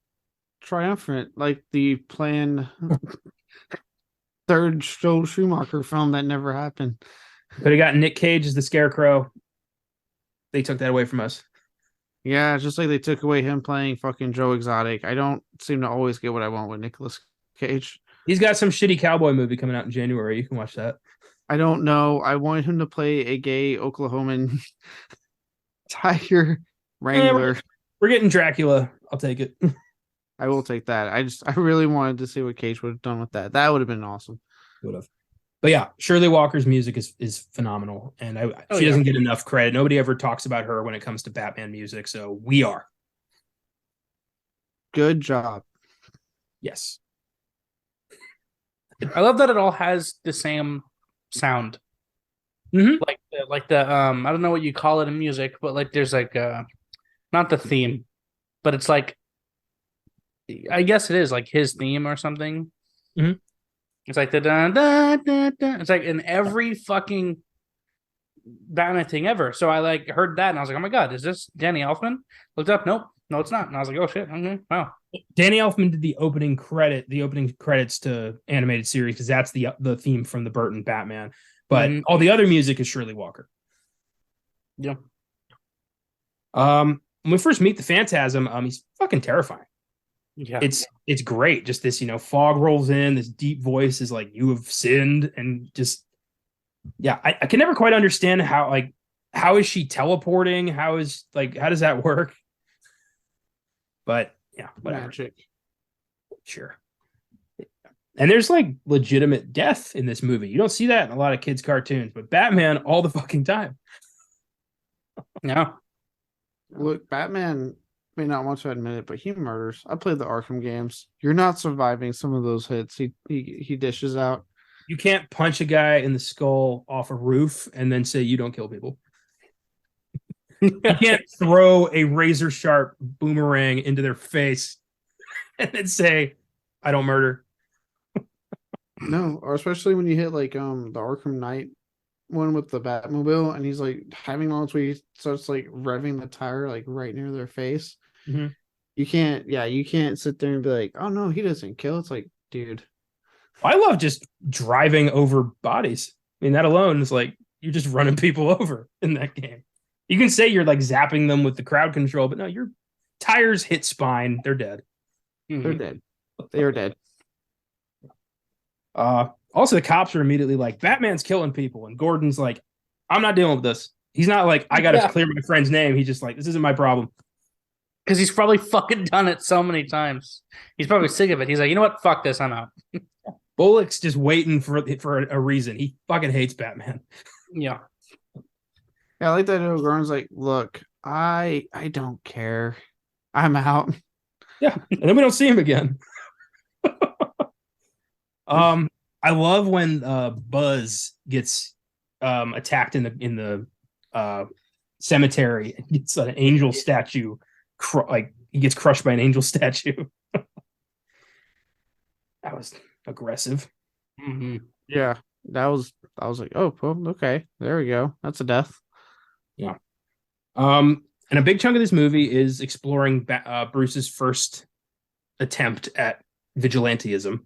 Triumphant, like the planned third Joel Schumacher film that never happened. But I got Nick Cage as the Scarecrow. They took that away from us. Yeah, just like they took away him playing fucking Joe Exotic. I don't seem to always get what I want with Nicolas Cage. He's got some shitty cowboy movie coming out in January. You can watch that. I don't know. I want him to play a gay Oklahoman tiger wrangler. We're getting Dracula. I'll take it. I will take that. I really wanted to see what Cage would have done with that. That would have been awesome. Would have. But yeah, Shirley Walker's music is phenomenal, and she doesn't get enough credit. Nobody ever talks about her when it comes to Batman music, so we are. Good job. Yes. I love that it all has the same sound. Mm-hmm. Like the I don't know what you call it in music, but like there's like not the theme, but it's like I guess it is like his theme or something. Mm-hmm. It's like the da da da da. It's like in every fucking Batman thing ever. So I like heard that and I was like, oh my god, is this Danny Elfman? Looked up, nope, no, it's not. And I was like, oh shit, okay, wow. Danny Elfman did the opening credits to animated series because that's the theme from the Burton Batman. But all the other music is Shirley Walker. Yeah. When we first meet the Phantasm, he's fucking terrifying. Yeah, it's great. Just this, fog rolls in. This deep voice is like, "You have sinned," and just I can never quite understand how is she teleporting? How does that work? But yeah, whatever. Magic. Sure. And there's like legitimate death in this movie. You don't see that in a lot of kids' cartoons, but Batman all the fucking time. Yeah. Look, Batman may not want to admit it, but he murders. I played the Arkham games. You're not surviving some of those hits he dishes out. You can't punch a guy in the skull off a roof and then say you don't kill people. You can't throw a razor sharp boomerang into their face and then say, I don't murder. No, or especially when you hit like the Arkham Knight one with the Batmobile and he's like having moments where he starts like revving the tire like right near their face. Mm-hmm. You can't sit there and be like, oh no, he doesn't kill. It's like, dude. I love just driving over bodies. I mean, that alone is like you're just running people over in that game. You can say you're like zapping them with the crowd control, but no, your tires hit spine. They're dead. Mm-hmm. They're dead. They are dead. Also, the cops are immediately like, Batman's killing people. And Gordon's like, I'm not dealing with this. He's not like, I got to clear my friend's name. He's just like, this isn't my problem. Because he's probably fucking done it so many times. He's probably sick of it. He's like, you know what? Fuck this. I'm out. Bullock's just waiting for a reason. He fucking hates Batman. Yeah. Yeah, I like that Gordon's like, look, I don't care. I'm out. Yeah. And then we don't see him again. I love when Buzz gets attacked in the cemetery and gets an angel statue, he gets crushed by an angel statue. That was aggressive. Mm-hmm. Yeah, I was like, oh, well, okay, there we go. That's a death. Yeah. And a big chunk of this movie is exploring Bruce's first attempt at vigilantism.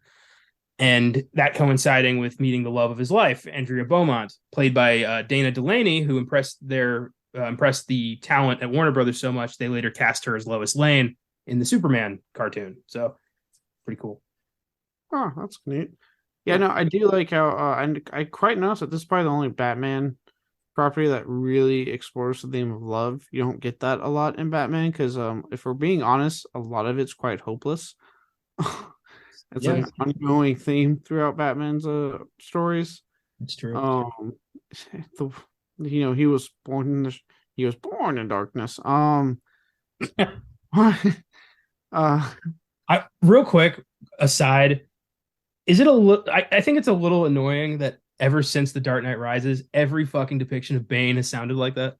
And that coinciding with meeting the love of his life, Andrea Beaumont, played by Dana Delaney, who impressed the talent at Warner Brothers so much they later cast her as Lois Lane in the Superman cartoon. So pretty cool. Oh, that's neat. Yeah, no, I do like how I quite noticed that this is probably the only Batman property that really explores the theme of love. You don't get that a lot in Batman because if we're being honest, a lot of it's quite hopeless. It's like an ongoing theme throughout Batman's stories. It's true. He was born in darkness. Real quick aside, is it I think it's a little annoying that ever since The Dark Knight Rises, every fucking depiction of Bane has sounded like that.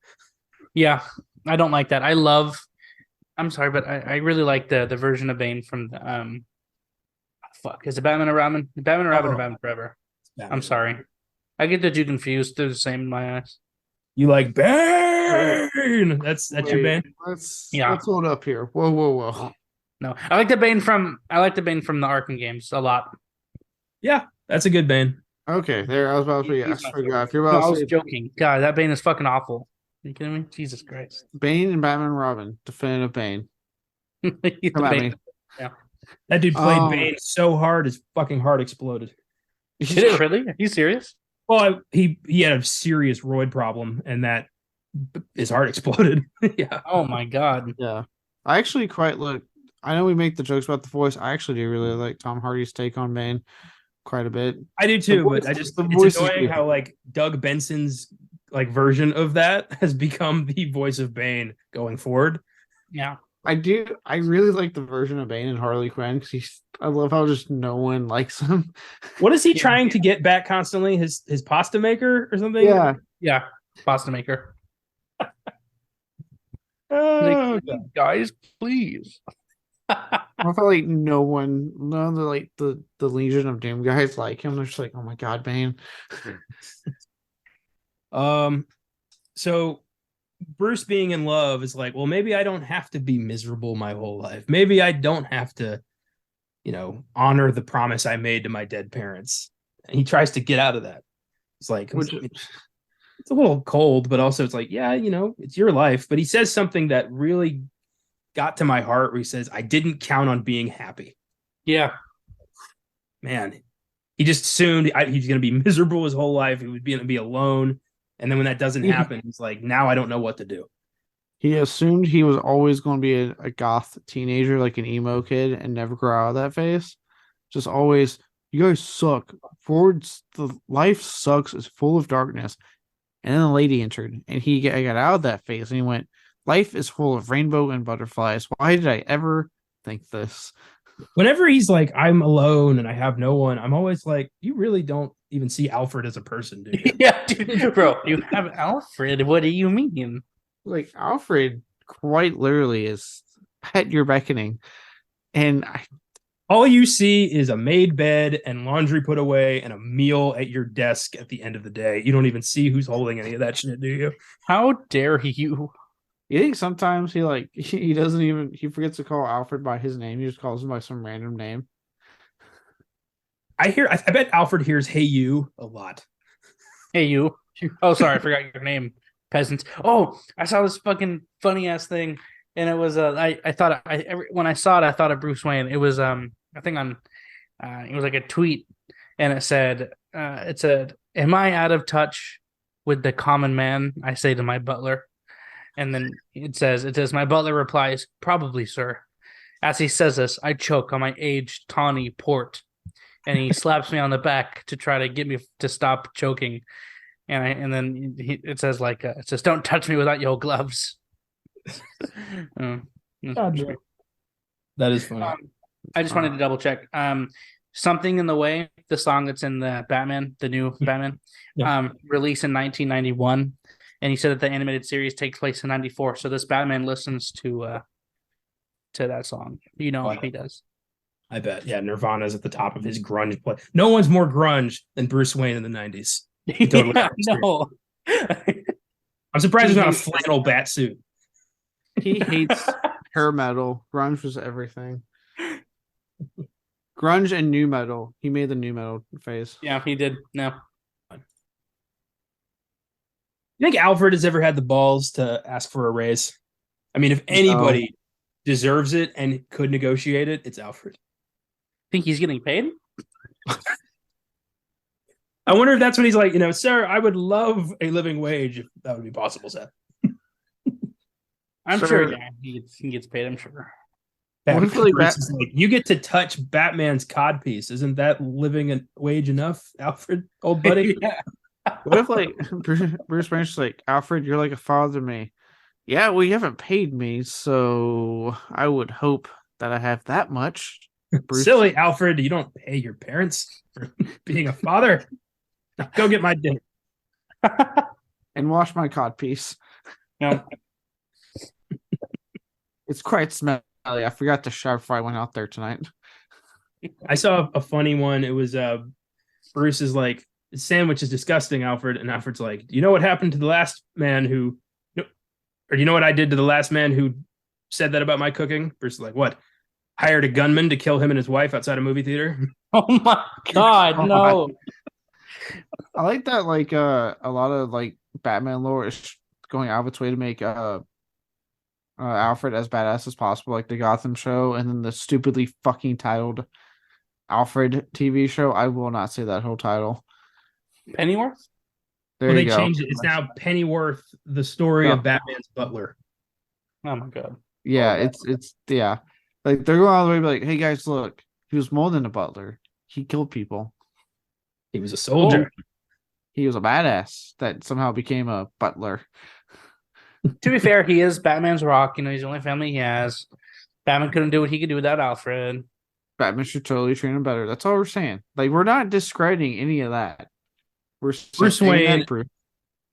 Yeah, I don't like that. I'm sorry, but I really like the version of Bane from the is it Batman and Robin? Batman and Robin or Batman Forever? I'm sorry. I get the two confused. They're the same in my eyes. You like Bane? That's your Bane? Let's hold up here. Whoa. No. I like the Bane from the Arkham games a lot. Yeah, that's a good Bane. Okay, there. I was about to say, I forgot. I was joking. God, that Bane is fucking awful. Are you kidding me? Jesus Christ. Bane and Batman and Robin. Definitive Bane. Come at me. Yeah. That dude played Bane so hard his fucking heart exploded. Did it really? Are you serious? Well, he had a serious roid problem, and that his heart exploded. Yeah. Oh my god. Yeah. I actually quite look. I know we make the jokes about the voice. I actually do really like Tom Hardy's take on Bane quite a bit. I do too, voice, but I just the it's voice is annoying good. how like Doug Benson's like version of that has become the voice of Bane going forward. Yeah. I do. I really like the version of Bane and Harley Quinn because I love how just no one likes him. What is he Yeah. trying to get back constantly? His pasta maker or something? Yeah. Yeah. Pasta maker. Oh, Guys, please. I felt like none of the like the Legion of Doom guys like him. They're just like, oh my god, Bane. So Bruce being in love is like, well, maybe I don't have to be miserable my whole life. Maybe I don't have to, honor the promise I made to my dead parents. And he tries to get out of that. It's like, it's a little cold, but also it's like, yeah, it's your life. But he says something that really got to my heart where he says, I didn't count on being happy. Yeah. Man, he just assumed he's going to be miserable his whole life. He would be alone. And then when that doesn't happen, he's like, now I don't know what to do. He assumed he was always going to be a goth teenager, like an emo kid, and never grow out of that phase. Just always, you guys suck. The life sucks. It's full of darkness. And then the lady entered, and he got out of that phase, and he went, life is full of rainbow and butterflies. Why did I ever think this? Whenever he's like, I'm alone and I have no one, I'm always like, you really don't even see Alfred as a person, do you? Yeah, dude, bro, you have Alfred. What do you mean? Like, Alfred quite literally is at your beckoning. And all you see is a made bed and laundry put away and a meal at your desk at the end of the day. You don't even see who's holding any of that shit, do you? How dare you? You think sometimes he doesn't even, he forgets to call Alfred by his name. He just calls him by some random name. I bet Alfred hears "Hey you" a lot. Hey you. Oh, sorry, I forgot your name. Peasants. Oh, I saw this fucking funny ass thing, and it was when I saw it, I thought of Bruce Wayne. It was I think on it was like a tweet, and it said "Am I out of touch with the common man?" I say to my butler. And then it says, my butler replies, probably, sir. As he says this, I choke on my aged tawny port. And he slaps me on the back to try to get me to stop choking. And then it says, don't touch me without your gloves. That is funny. I just wanted to double check. Something in the Way, the song that's in the Batman, the new Batman, released in 1991. And he said that the animated series takes place in 94. So this Batman listens to that song. He does. I bet. Yeah, Nirvana's at the top of his grunge play. No one's more grunge than Bruce Wayne in the 90s. Totally No. I'm surprised there's not a flannel bat suit. He hates hair metal. Grunge was everything. Grunge and new metal. He made the new metal phase. Yeah, he did. No. You think Alfred has ever had the balls to ask for a raise? I mean, if anybody deserves it and could negotiate it, it's Alfred. Think he's getting paid? I wonder if that's when he's like, sir, I would love a living wage if that would be possible, Seth. I'm sure he gets paid, I'm sure. You get to touch Batman's codpiece. Isn't that living a wage enough, Alfred, old buddy? Yeah. What if Bruce Wayne's just like, Alfred, you're like a father to me. Yeah, well, you haven't paid me, so I would hope that I have that much. Bruce. Silly, Alfred, you don't pay your parents for being a father. Go get my dinner. And wash my codpiece. No. It's quite smelly. I forgot to shower before I went out there tonight. I saw a funny one. It was Bruce is like, sandwich is disgusting, Alfred. And Alfred's like, do you know what happened to the last man who, or do you know what I did to the last man who said that about my cooking? Bruce is like, what? Hired a gunman to kill him and his wife outside a movie theater? Oh my God, no. I like that, like, a lot of, like, Batman lore is going out of its way to make Alfred as badass as possible, like the Gotham show, and then the stupidly fucking titled Alfred TV show. I will not say that whole title. Pennyworth? There Well, you they go. changed it. It's now Pennyworth, the story of Batman's butler. Oh my god. Yeah, it's yeah. Like they're going all the way, like, hey guys, look, he was more than a butler. He killed people. He was a soldier. He was a badass that somehow became a butler. To be fair, he is Batman's rock. He's the only family he has. Batman couldn't do what he could do without Alfred. Batman should totally train him better. That's all we're saying. Like, we're not discrediting any of that. We're Bruce Wayne.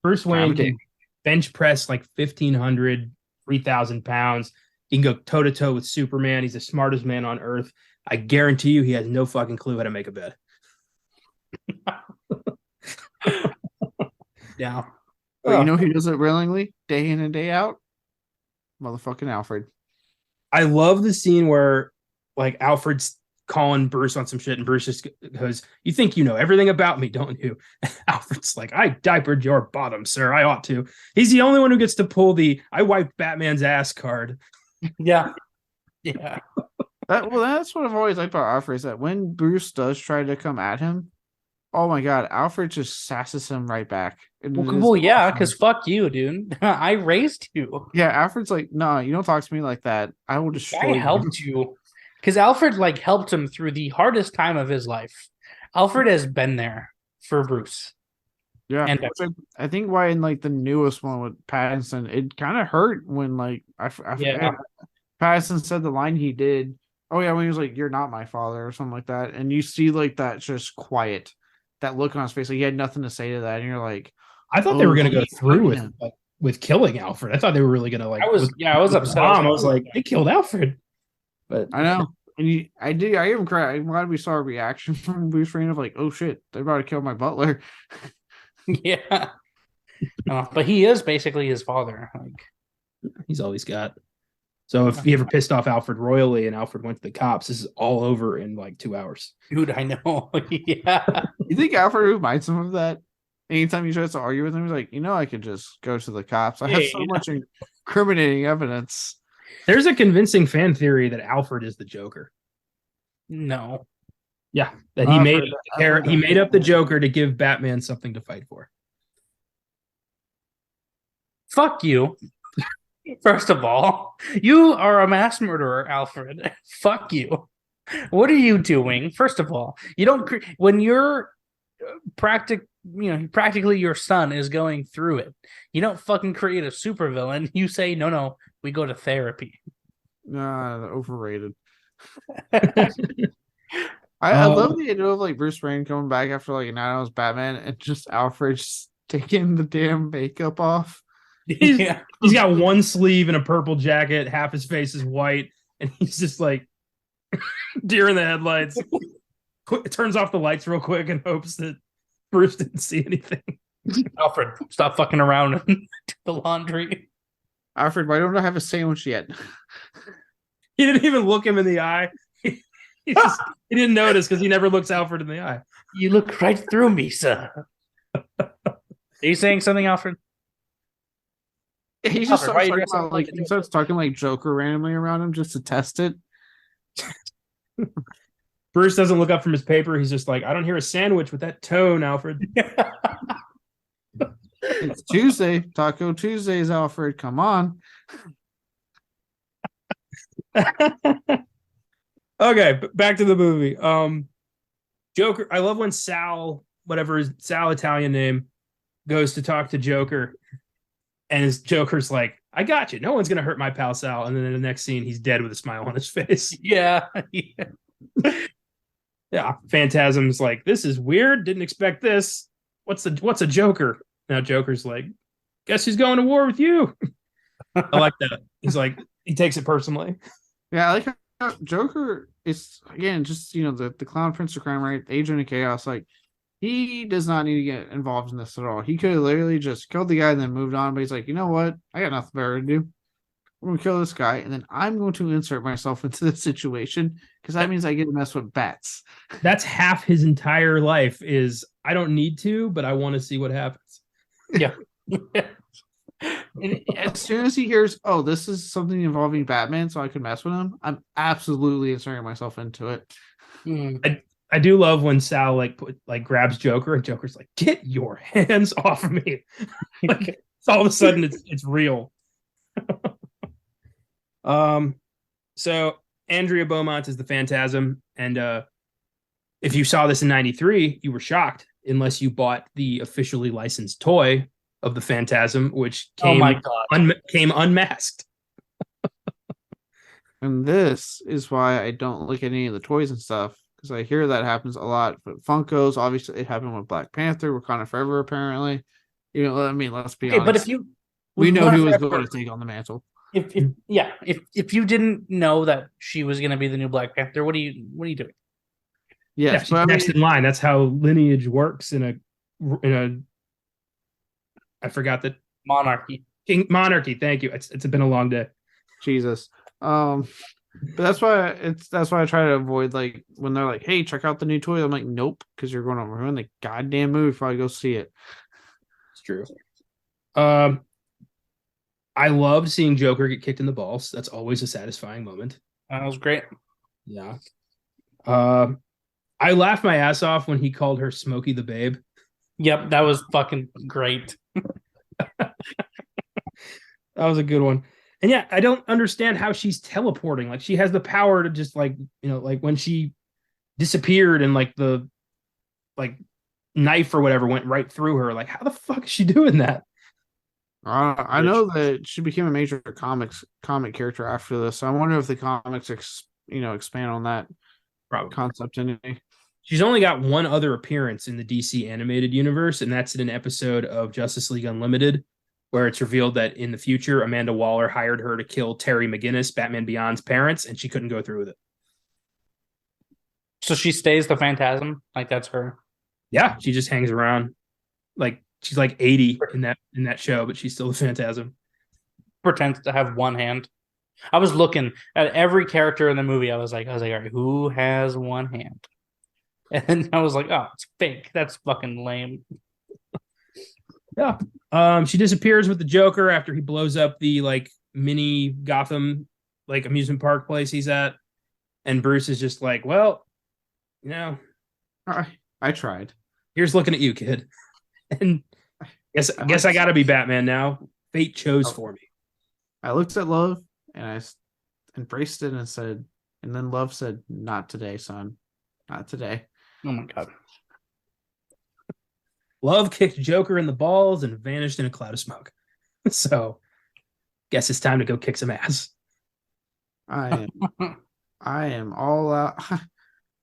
Bruce Wayne Damn. can bench press like 1,500, 3,000 pounds. He can go toe to toe with Superman. He's the smartest man on earth. I guarantee you, he has no fucking clue how to make a bed. Yeah. But you know who does it willingly, day in and day out? Motherfucking Alfred. I love the scene where like Alfred's calling Bruce on some shit, and Bruce just goes, "You think you know everything about me, don't you?" Alfred's like, "I diapered your bottom, sir. I ought to." He's the only one who gets to pull the "I wiped Batman's ass" card. Yeah. Yeah. That's what I've always liked about Alfred, is that when Bruce does try to come at him, oh my god, Alfred just sasses him right back. Well, yeah, because fuck you, dude. I raised you. Yeah, Alfred's like, no, you don't talk to me like that. I will destroy I helped you. Because Alfred like helped him through the hardest time of his life. Alfred has been there for Bruce. Yeah, and I think why in like the newest one with Pattinson, it kind of hurt when like Pattinson said the line he did. Oh yeah, when he was like, "You're not my father" or something like that, and you see like that just quiet, that look on his face, like he had nothing to say to that, and you're like, I thought they were going to go through with killing Alfred. I thought they were really going to like. I was upset. I was like, they killed Alfred. But I know, and I even cried. I'm glad we saw a reaction from Bruce Wayne of like, "Oh shit, they're about to kill my butler." Yeah, but he is basically his father. Like, he's all he's got. So if he ever pissed off Alfred royally and Alfred went to the cops, this is all over in like 2 hours. Dude, I know. Yeah. You think Alfred reminds him of that? Anytime he tries to argue with him, he's like, I could just go to the cops. I have so much incriminating evidence. There's a convincing fan theory that Alfred is the Joker. No. Yeah, that he made up the Joker to give Batman something to fight for. Fuck you. First of all, you are a mass murderer, Alfred. Fuck you. What are you doing? First of all, you don't when you're practically your son is going through it. You don't fucking create a supervillain. You say no, we go to therapy. Nah, overrated. I love the idea of like Bruce Wayne coming back after like 9 hours Batman and just Alfred just taking the damn makeup off. He's got one sleeve and a purple jacket, half his face is white, and he's just like deer in the headlights. Turns off the lights real quick and hopes that Bruce didn't see anything. Alfred, stop fucking around and do the laundry. Alfred, why don't I have a sandwich yet? He didn't even look him in the eye. He didn't notice because he never looks Alfred in the eye. You look right through me, sir. Are you saying something, Alfred? He just starts talking like Joker randomly around him just to test it. Bruce doesn't look up from his paper. He's just like, I don't hear a sandwich with that tone, Alfred. It's Tuesday. Taco Tuesdays, Alfred. Come on. Okay, back to the movie. Joker, I love when Sal, whatever his Sal Italian name, goes to talk to Joker. And his Joker's like, I got you. No one's going to hurt my pal Sal. And then in the next scene, he's dead with a smile on his face. Yeah. Yeah. Phantasm's like, this is weird. Didn't expect this. What's a Joker? Now Joker's like, guess who's going to war with you? I like that. He's like, he takes it personally. Yeah, I like how Joker is, again, just, the clown prince of crime, right? Agent of chaos. Like, he does not need to get involved in this at all. He could have literally just killed the guy and then moved on. But he's like, you know what? I got nothing better to do. I'm going to kill this guy. And then I'm going to insert myself into this situation because that means I get to mess with bats. That's half his entire life is, I don't need to, but I want to see what happens. Yeah. And as soon as he hears, oh, this is something involving Batman, so I can mess with him, I'm absolutely inserting myself into it. I do love when Sal grabs Joker and Joker's like, "Get your hands off of me!" Like it's all of a sudden it's real. So Andrea Beaumont is the Phantasm, and if you saw this in '93, you were shocked unless you bought the officially licensed toy of the Phantasm, which came came unmasked. And this is why I don't look at any of the toys and stuff, because I hear that happens a lot. But Funkos, obviously, it happened with Black Panther, Wakanda Forever, apparently. You know, I mean, let's be honest. But if you, we know who was going to take on the mantle. If you didn't know that she was going to be the new Black Panther, what are you doing? Yes, yeah, next in line. That's how lineage works in a. I forgot that monarchy. Monarchy. Thank you. It's been a long day. Jesus. But that's why I try to avoid, like, when they're like, "Hey, check out the new toy." I'm like, "Nope," because you're going to ruin the goddamn movie before I go see it. It's true. I love seeing Joker get kicked in the balls. That's always a satisfying moment. That was great. Yeah. I laughed my ass off when he called her Smokey the Babe. Yep, that was fucking great. That was a good one. And yeah, I don't understand how she's teleporting. Like, she has the power to just, like, you know, like when she disappeared and like the knife or whatever went right through her. Like, how the fuck is she doing that? I know that she became a major comic character after this. So I wonder if the comics expand on that concept in any. She's only got one other appearance in the DC animated universe, and that's in an episode of Justice League Unlimited, where it's revealed that in the future, Amanda Waller hired her to kill Terry McGinnis, Batman Beyond's parents, and she couldn't go through with it. So she stays the Phantasm? Like, that's her? Yeah, she just hangs around. Like, she's like 80 in that show, but she's still the Phantasm. Pretends to have one hand. I was looking at every character in the movie. I was like, all right, who has one hand? And then I was like, oh, it's fake. That's fucking lame. Yeah. She disappears with the Joker after he blows up the like mini Gotham like amusement park place he's at. And Bruce is just like, well, you know, I tried. Here's looking at you, kid. And guess I gotta be Batman now. Fate chose for me. I looked at Love and I embraced it and then Love said, "Not today, son. Not today." Oh my god. Love kicked Joker in the balls and vanished in a cloud of smoke. So, guess it's time to go kick some ass. I am all out.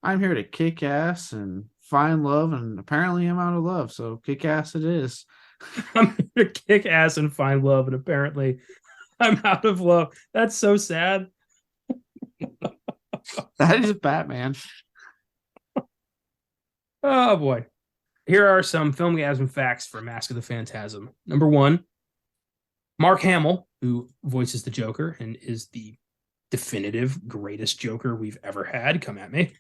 I'm here to kick ass and find love, and apparently I'm out of love. So kick ass it is. I'm here to kick ass and find love, and apparently I'm out of love. That's so sad. That is Batman. Oh boy. Here are some Filmgazm facts for Mask of the Phantasm. Number 1, Mark Hamill, who voices the Joker and is the definitive greatest Joker we've ever had. Come at me.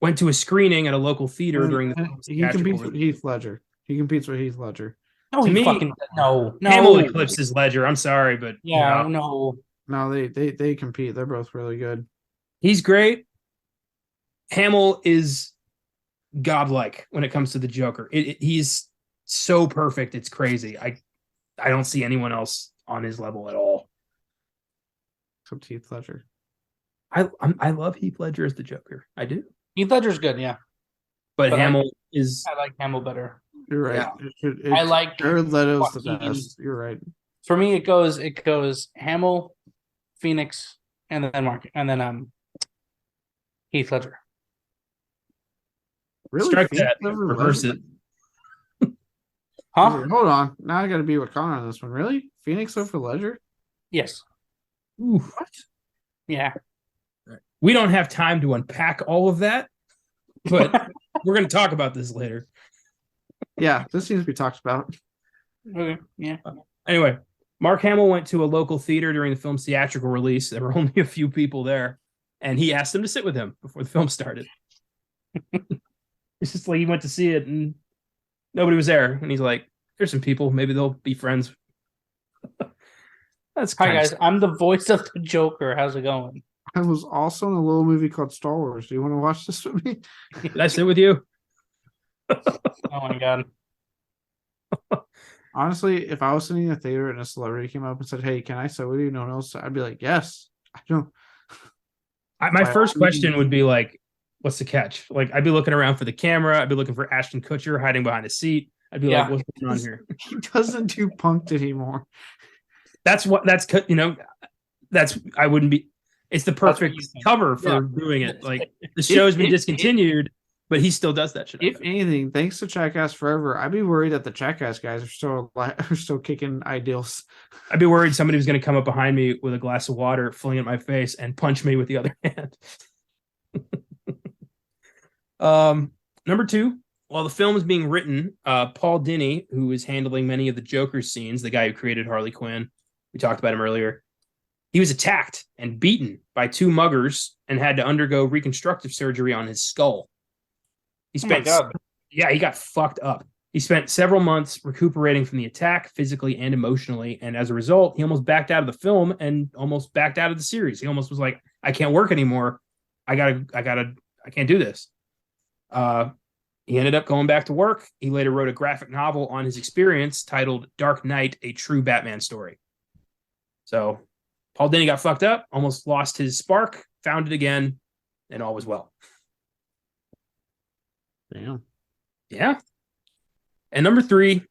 Went to a screening at a local theater during the he competes with Heath Ledger. No, to he me, fucking no. Hamill eclipses Ledger. I'm sorry, but no. They compete. They're both really good. He's great. Hamill is godlike when it comes to the Joker. He's so perfect. It's crazy. I don't see anyone else on his level at all. Except Heath Ledger. I love Heath Ledger as the Joker. I do. Heath Ledger's good, yeah. But Hamill is. I like Hamill better. You're right. Yeah. I like Jared Leto's the best. You're right. For me, it goes Hamill, Phoenix, and then Heath Ledger. Really? Strike that. Reverse it. Huh? Hold on. Now I got to be with Connor on this one. Really? Phoenix over Ledger? Yes. Ooh. What? Yeah. We don't have time to unpack all of that, but we're going to talk about this later. Yeah, this needs to be talked about. Okay. Yeah. Anyway, Mark Hamill went to a local theater during the film's theatrical release. There were only a few people there, and he asked them to sit with him before the film started. It's just like he went to see it, and nobody was there. And he's like, there's some people. Maybe they'll be friends That's Hi kind guys, of I'm the voice of the Joker. How's it going? I was also in a little movie called Star Wars. Do you want to watch this with me? Did I sit with you? Oh my god. Honestly, if I was sitting in a theater and a celebrity came up and said, "Hey, can I sit with you?" No one else, I'd be like, "Yes." I don't. My By first all question means. would be like, what's the catch? Like, I'd be looking around for the camera. I'd be looking for Ashton Kutcher hiding behind a seat. I'd be like, Yeah. what's going on here? He doesn't do punked anymore. I wouldn't be. It's the That's what perfect you think. cover Yeah. for doing it. Like the show's been discontinued, but he still does that shit. If anything, thanks to Jackass Forever, I'd be worried that the Jackass guys are still kicking ideals. I'd be worried somebody was going to come up behind me with a glass of water, fling it in my face, and punch me with the other hand. Number two, while the film is being written, Paul Dini, who is handling many of the Joker scenes, the guy who created Harley Quinn, we talked about him earlier, he was attacked and beaten by two muggers and had to undergo reconstructive surgery on his skull. He Oh my spent, god. yeah, he got fucked up. He spent several months recuperating from the attack physically and emotionally. And as a result, he almost backed out of the film and almost backed out of the series. He almost was like, I can't work anymore. I can't do this. He ended up going back to work. He later wrote a graphic novel on his experience titled Dark Knight, A True Batman Story. So Paul Dini got fucked up, almost lost his spark, found it again, and all was well. Damn. Yeah. And number three,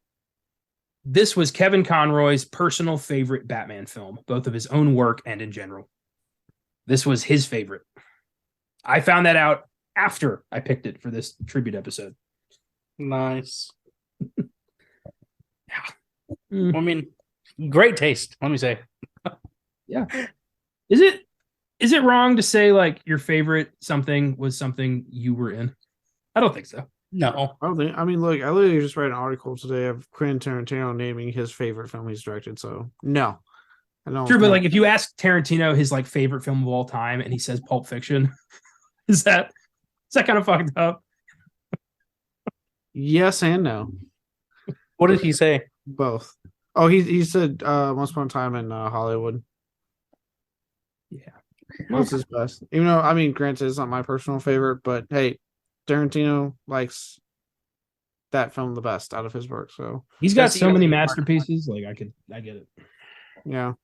this was Kevin Conroy's personal favorite Batman film, both of his own work and in general. This was his favorite. I found that out after I picked it for this tribute episode. Nice. Yeah. I mean, great taste, let me say. Yeah. Is it wrong to say like your favorite something was something you were in? I don't think so. No. I don't think. I mean, look, I literally just read an article today of Quentin Tarantino naming his favorite film he's directed. So no, I don't. True, but like if you ask Tarantino his like favorite film of all time and he says Pulp Fiction, is that kind of fucked up? Yes and no. What did he say? Both. Oh, he said Once Upon a Time in Hollywood. Yeah. What's his best? Even though, I mean, granted, it's not my personal favorite, but hey, Tarantino likes that film the best out of his work. So He's got so many masterpieces. Like I get it. yeah.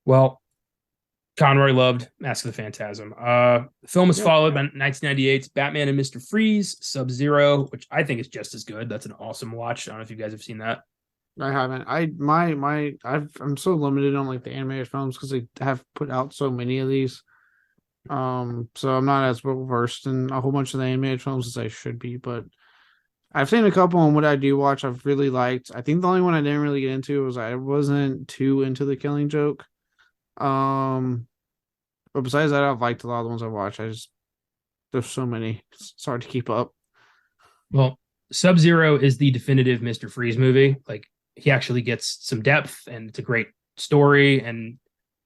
Well, Conroy loved Mask of the Phantasm. The film was followed by 1998's Batman and Mr. Freeze, Sub-Zero, which I think is just as good. That's an awesome watch. I don't know if you guys have seen that. I haven't. I'm so limited on like the animated films because they have put out so many of these. So I'm not as well versed in a whole bunch of the animated films as I should be, but I've seen a couple, and what I do watch I've really liked. I think the only one I didn't really get into was I wasn't too into The Killing Joke. But besides that, I've liked a lot of the ones I watched. There's so many. It's hard to keep up. Well, Sub-Zero is the definitive Mr. Freeze movie. Like he actually gets some depth, and it's a great story and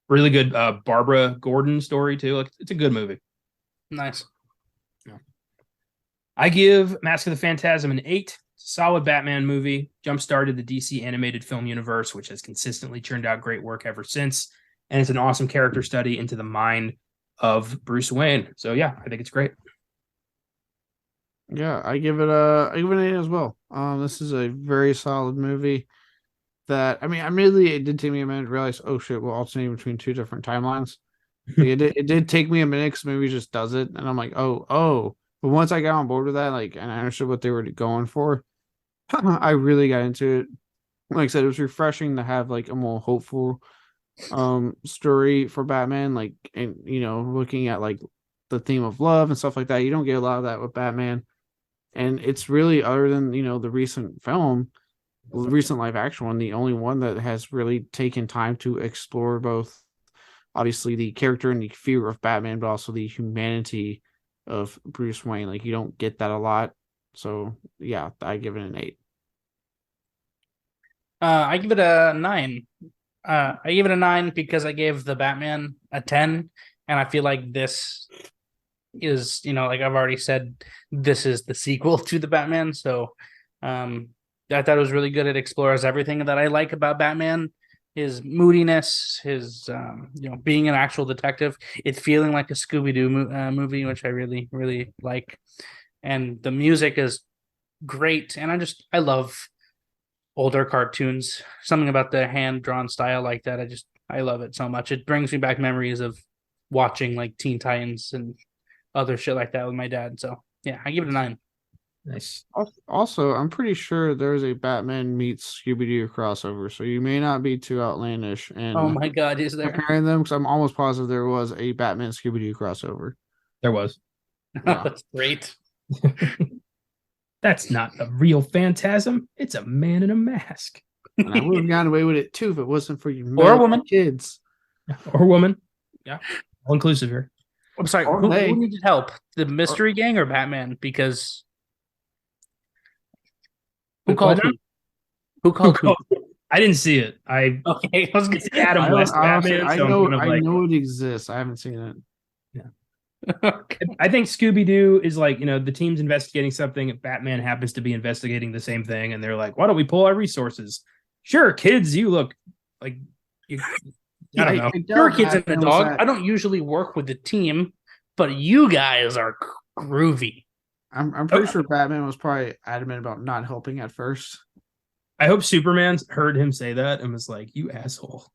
really good Barbara Gordon story too. Like it's a good movie. Nice. Yeah. I give Mask of the Phantasm an 8. It's a solid Batman movie. Jump-started the DC animated film universe, which has consistently churned out great work ever since. And it's an awesome character study into the mind of Bruce Wayne. So yeah, I think it's great. Yeah, I give it an 8 as well. This is a very solid movie. That I mean, admittedly, it did take me a minute to realize, oh shit, we're alternating between two different timelines. Like, it did take me a minute because movie just does it, and I'm like, oh. But once I got on board with that, like, and I understood what they were going for, I really got into it. Like I said, it was refreshing to have like a more hopeful story for Batman, like, and looking at like the theme of love and stuff like that. You don't get a lot of that with Batman, and it's really, other than the recent film, the recent live action one, the only one that has really taken time to explore both obviously the character and the fear of Batman, but also the humanity of Bruce Wayne. Like, you don't get that a lot. So yeah, I give it an 8. I give it a 9. I give it a 9 because I gave the Batman a 10, and I feel like this is, like I've already said, this is the sequel to the Batman. So, I thought it was really good. It explores everything that I like about Batman. His moodiness, his being an actual detective, it feeling like a Scooby Doo movie, which I really really like, and the music is great. And I love older cartoons. Something about the hand drawn style like that. I love it so much. It brings me back memories of watching like Teen Titans and other shit like that with my dad. So yeah, I give it a 9. Nice. Also, I'm pretty sure there's a Batman meets Scooby Doo crossover, so you may not be too outlandish in Oh my god, is there? comparing them because I'm almost positive there was a Batman Scooby Doo crossover. There was. Yeah. That's great. That's not the real Phantasm. It's a man in a mask. And I would have gotten away with it too if it wasn't for you Or a woman. kids. Or woman. Yeah. All inclusive here. I'm sorry, Or who they. needed help? The mystery gang or Batman? Because who called who? Who called who? I didn't see it. Okay, I was gonna It's say Adam West Honestly, Batman. I So know, I'm kind of I know it exists. I haven't seen it. I think Scooby Doo is like, the team's investigating something. If Batman happens to be investigating the same thing, and they're like, why don't we pull our resources? Sure, kids, you look like you. I don't know. You're kids and a dog. I don't usually work with the team, but you guys are groovy. I'm pretty sure Batman was probably adamant about not helping at first. I hope Superman heard him say that and was like, you asshole.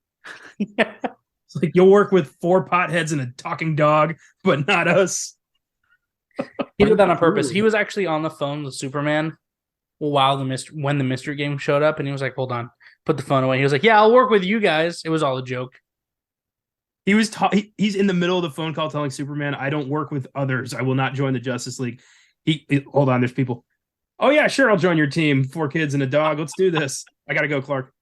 It's like, you'll work with 4 potheads and a talking dog, but not us. He did that on purpose. He was actually on the phone with Superman while when the mystery game showed up, and he was like, hold on, put the phone away. He was like, yeah, I'll work with you guys. It was all a joke. He was he's in the middle of the phone call telling Superman, I don't work with others. I will not join the Justice League. Hold on, there's people. Oh yeah, sure, I'll join your team. 4 kids and a dog. Let's do this. I gotta go, Clark.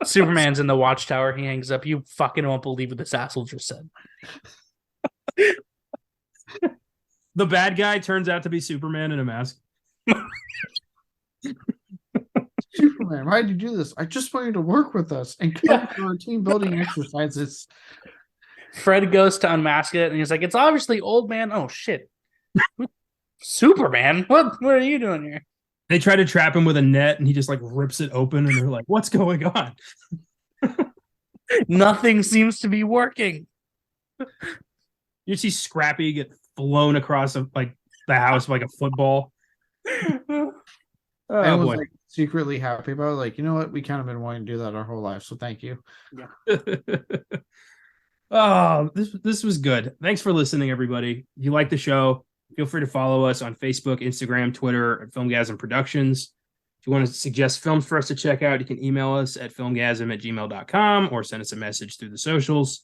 Superman's in the watchtower. He hangs up. You fucking won't believe what this asshole just said. The bad guy turns out to be Superman in a mask. Superman, why did you do this? I just want you to work with us and come to our team building exercises. Fred goes to unmask it, and he's like, it's obviously old man. Oh, shit. Superman? What are you doing here? They try to trap him with a net, and he just like rips it open, and they're like, what's going on? Nothing seems to be working. You see Scrappy get flown across the house like a football. I was like secretly happy about it. Like, you know what? We kind of been wanting to do that our whole life, so thank you. Yeah. Oh, this was good. Thanks for listening, everybody. If you like the show, feel free to follow us on Facebook, Instagram, Twitter at Filmgazm Productions. If you want to suggest films for us to check out, you can email us at filmgazm@gmail.com or send us a message through the socials.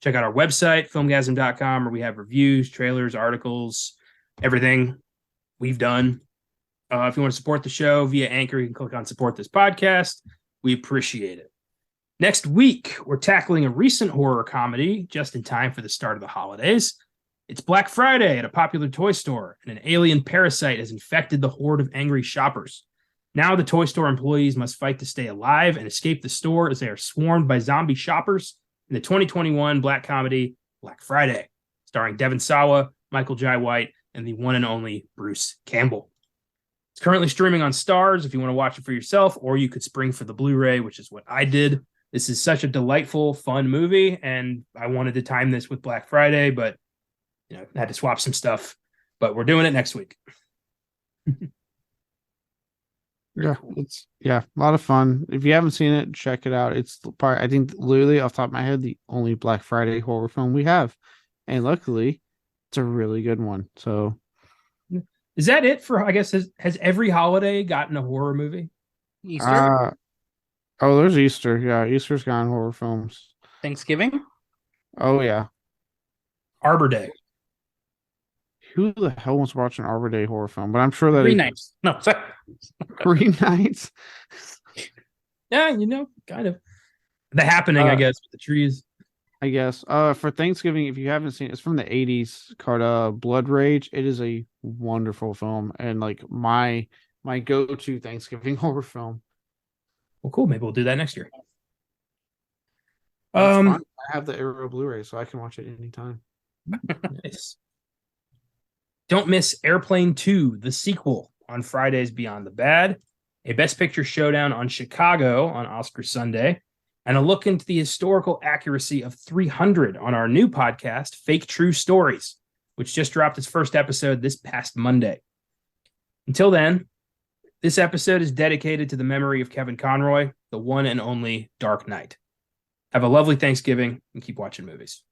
Check out our website, filmgazm.com, where we have reviews, trailers, articles, everything we've done. If you want to support the show via Anchor, you can click on Support This Podcast. We appreciate it. Next week, we're tackling a recent horror comedy just in time for the start of the holidays. It's Black Friday at a popular toy store, and an alien parasite has infected the horde of angry shoppers. Now the toy store employees must fight to stay alive and escape the store as they are swarmed by zombie shoppers in the 2021 black comedy Black Friday, starring Devon Sawa, Michael Jai White, and the one and only Bruce Campbell. It's currently streaming on Starz if you want to watch it for yourself, or you could spring for the Blu-ray, which is what I did. This is such a delightful, fun movie, and I wanted to time this with Black Friday, but I had to swap some stuff. But we're doing it next week. Yeah, it's a lot of fun. If you haven't seen it, check it out. It's probably, I think, literally off the top of my head, the only Black Friday horror film we have, and luckily, it's a really good one. So, is that it for? I guess has every holiday gotten a horror movie? Easter. There's Easter. Yeah, Easter's gotten horror films. Thanksgiving. Oh yeah, Arbor Day. Who the hell wants to watch an Arbor Day horror film? But I'm sure that Green Nights. No, sorry. Green Nights. Yeah, kind of. The Happening, I guess, with the trees. I guess. For Thanksgiving, if you haven't seen it, it's from the 80s called Blood Rage. It is a wonderful film and like my go-to Thanksgiving horror film. Well, cool. Maybe we'll do that next year. I have the Arrow Blu-ray, so I can watch it anytime. Nice. Don't miss Airplane 2, the sequel, on Fridays Beyond the Bad. a Best Picture showdown on Chicago on Oscar Sunday, and a look into the historical accuracy of 300 on our new podcast, Fake True Stories, which just dropped its first episode this past Monday. Until then, this episode is dedicated to the memory of Kevin Conroy, the one and only Dark Knight. Have a lovely Thanksgiving and keep watching movies.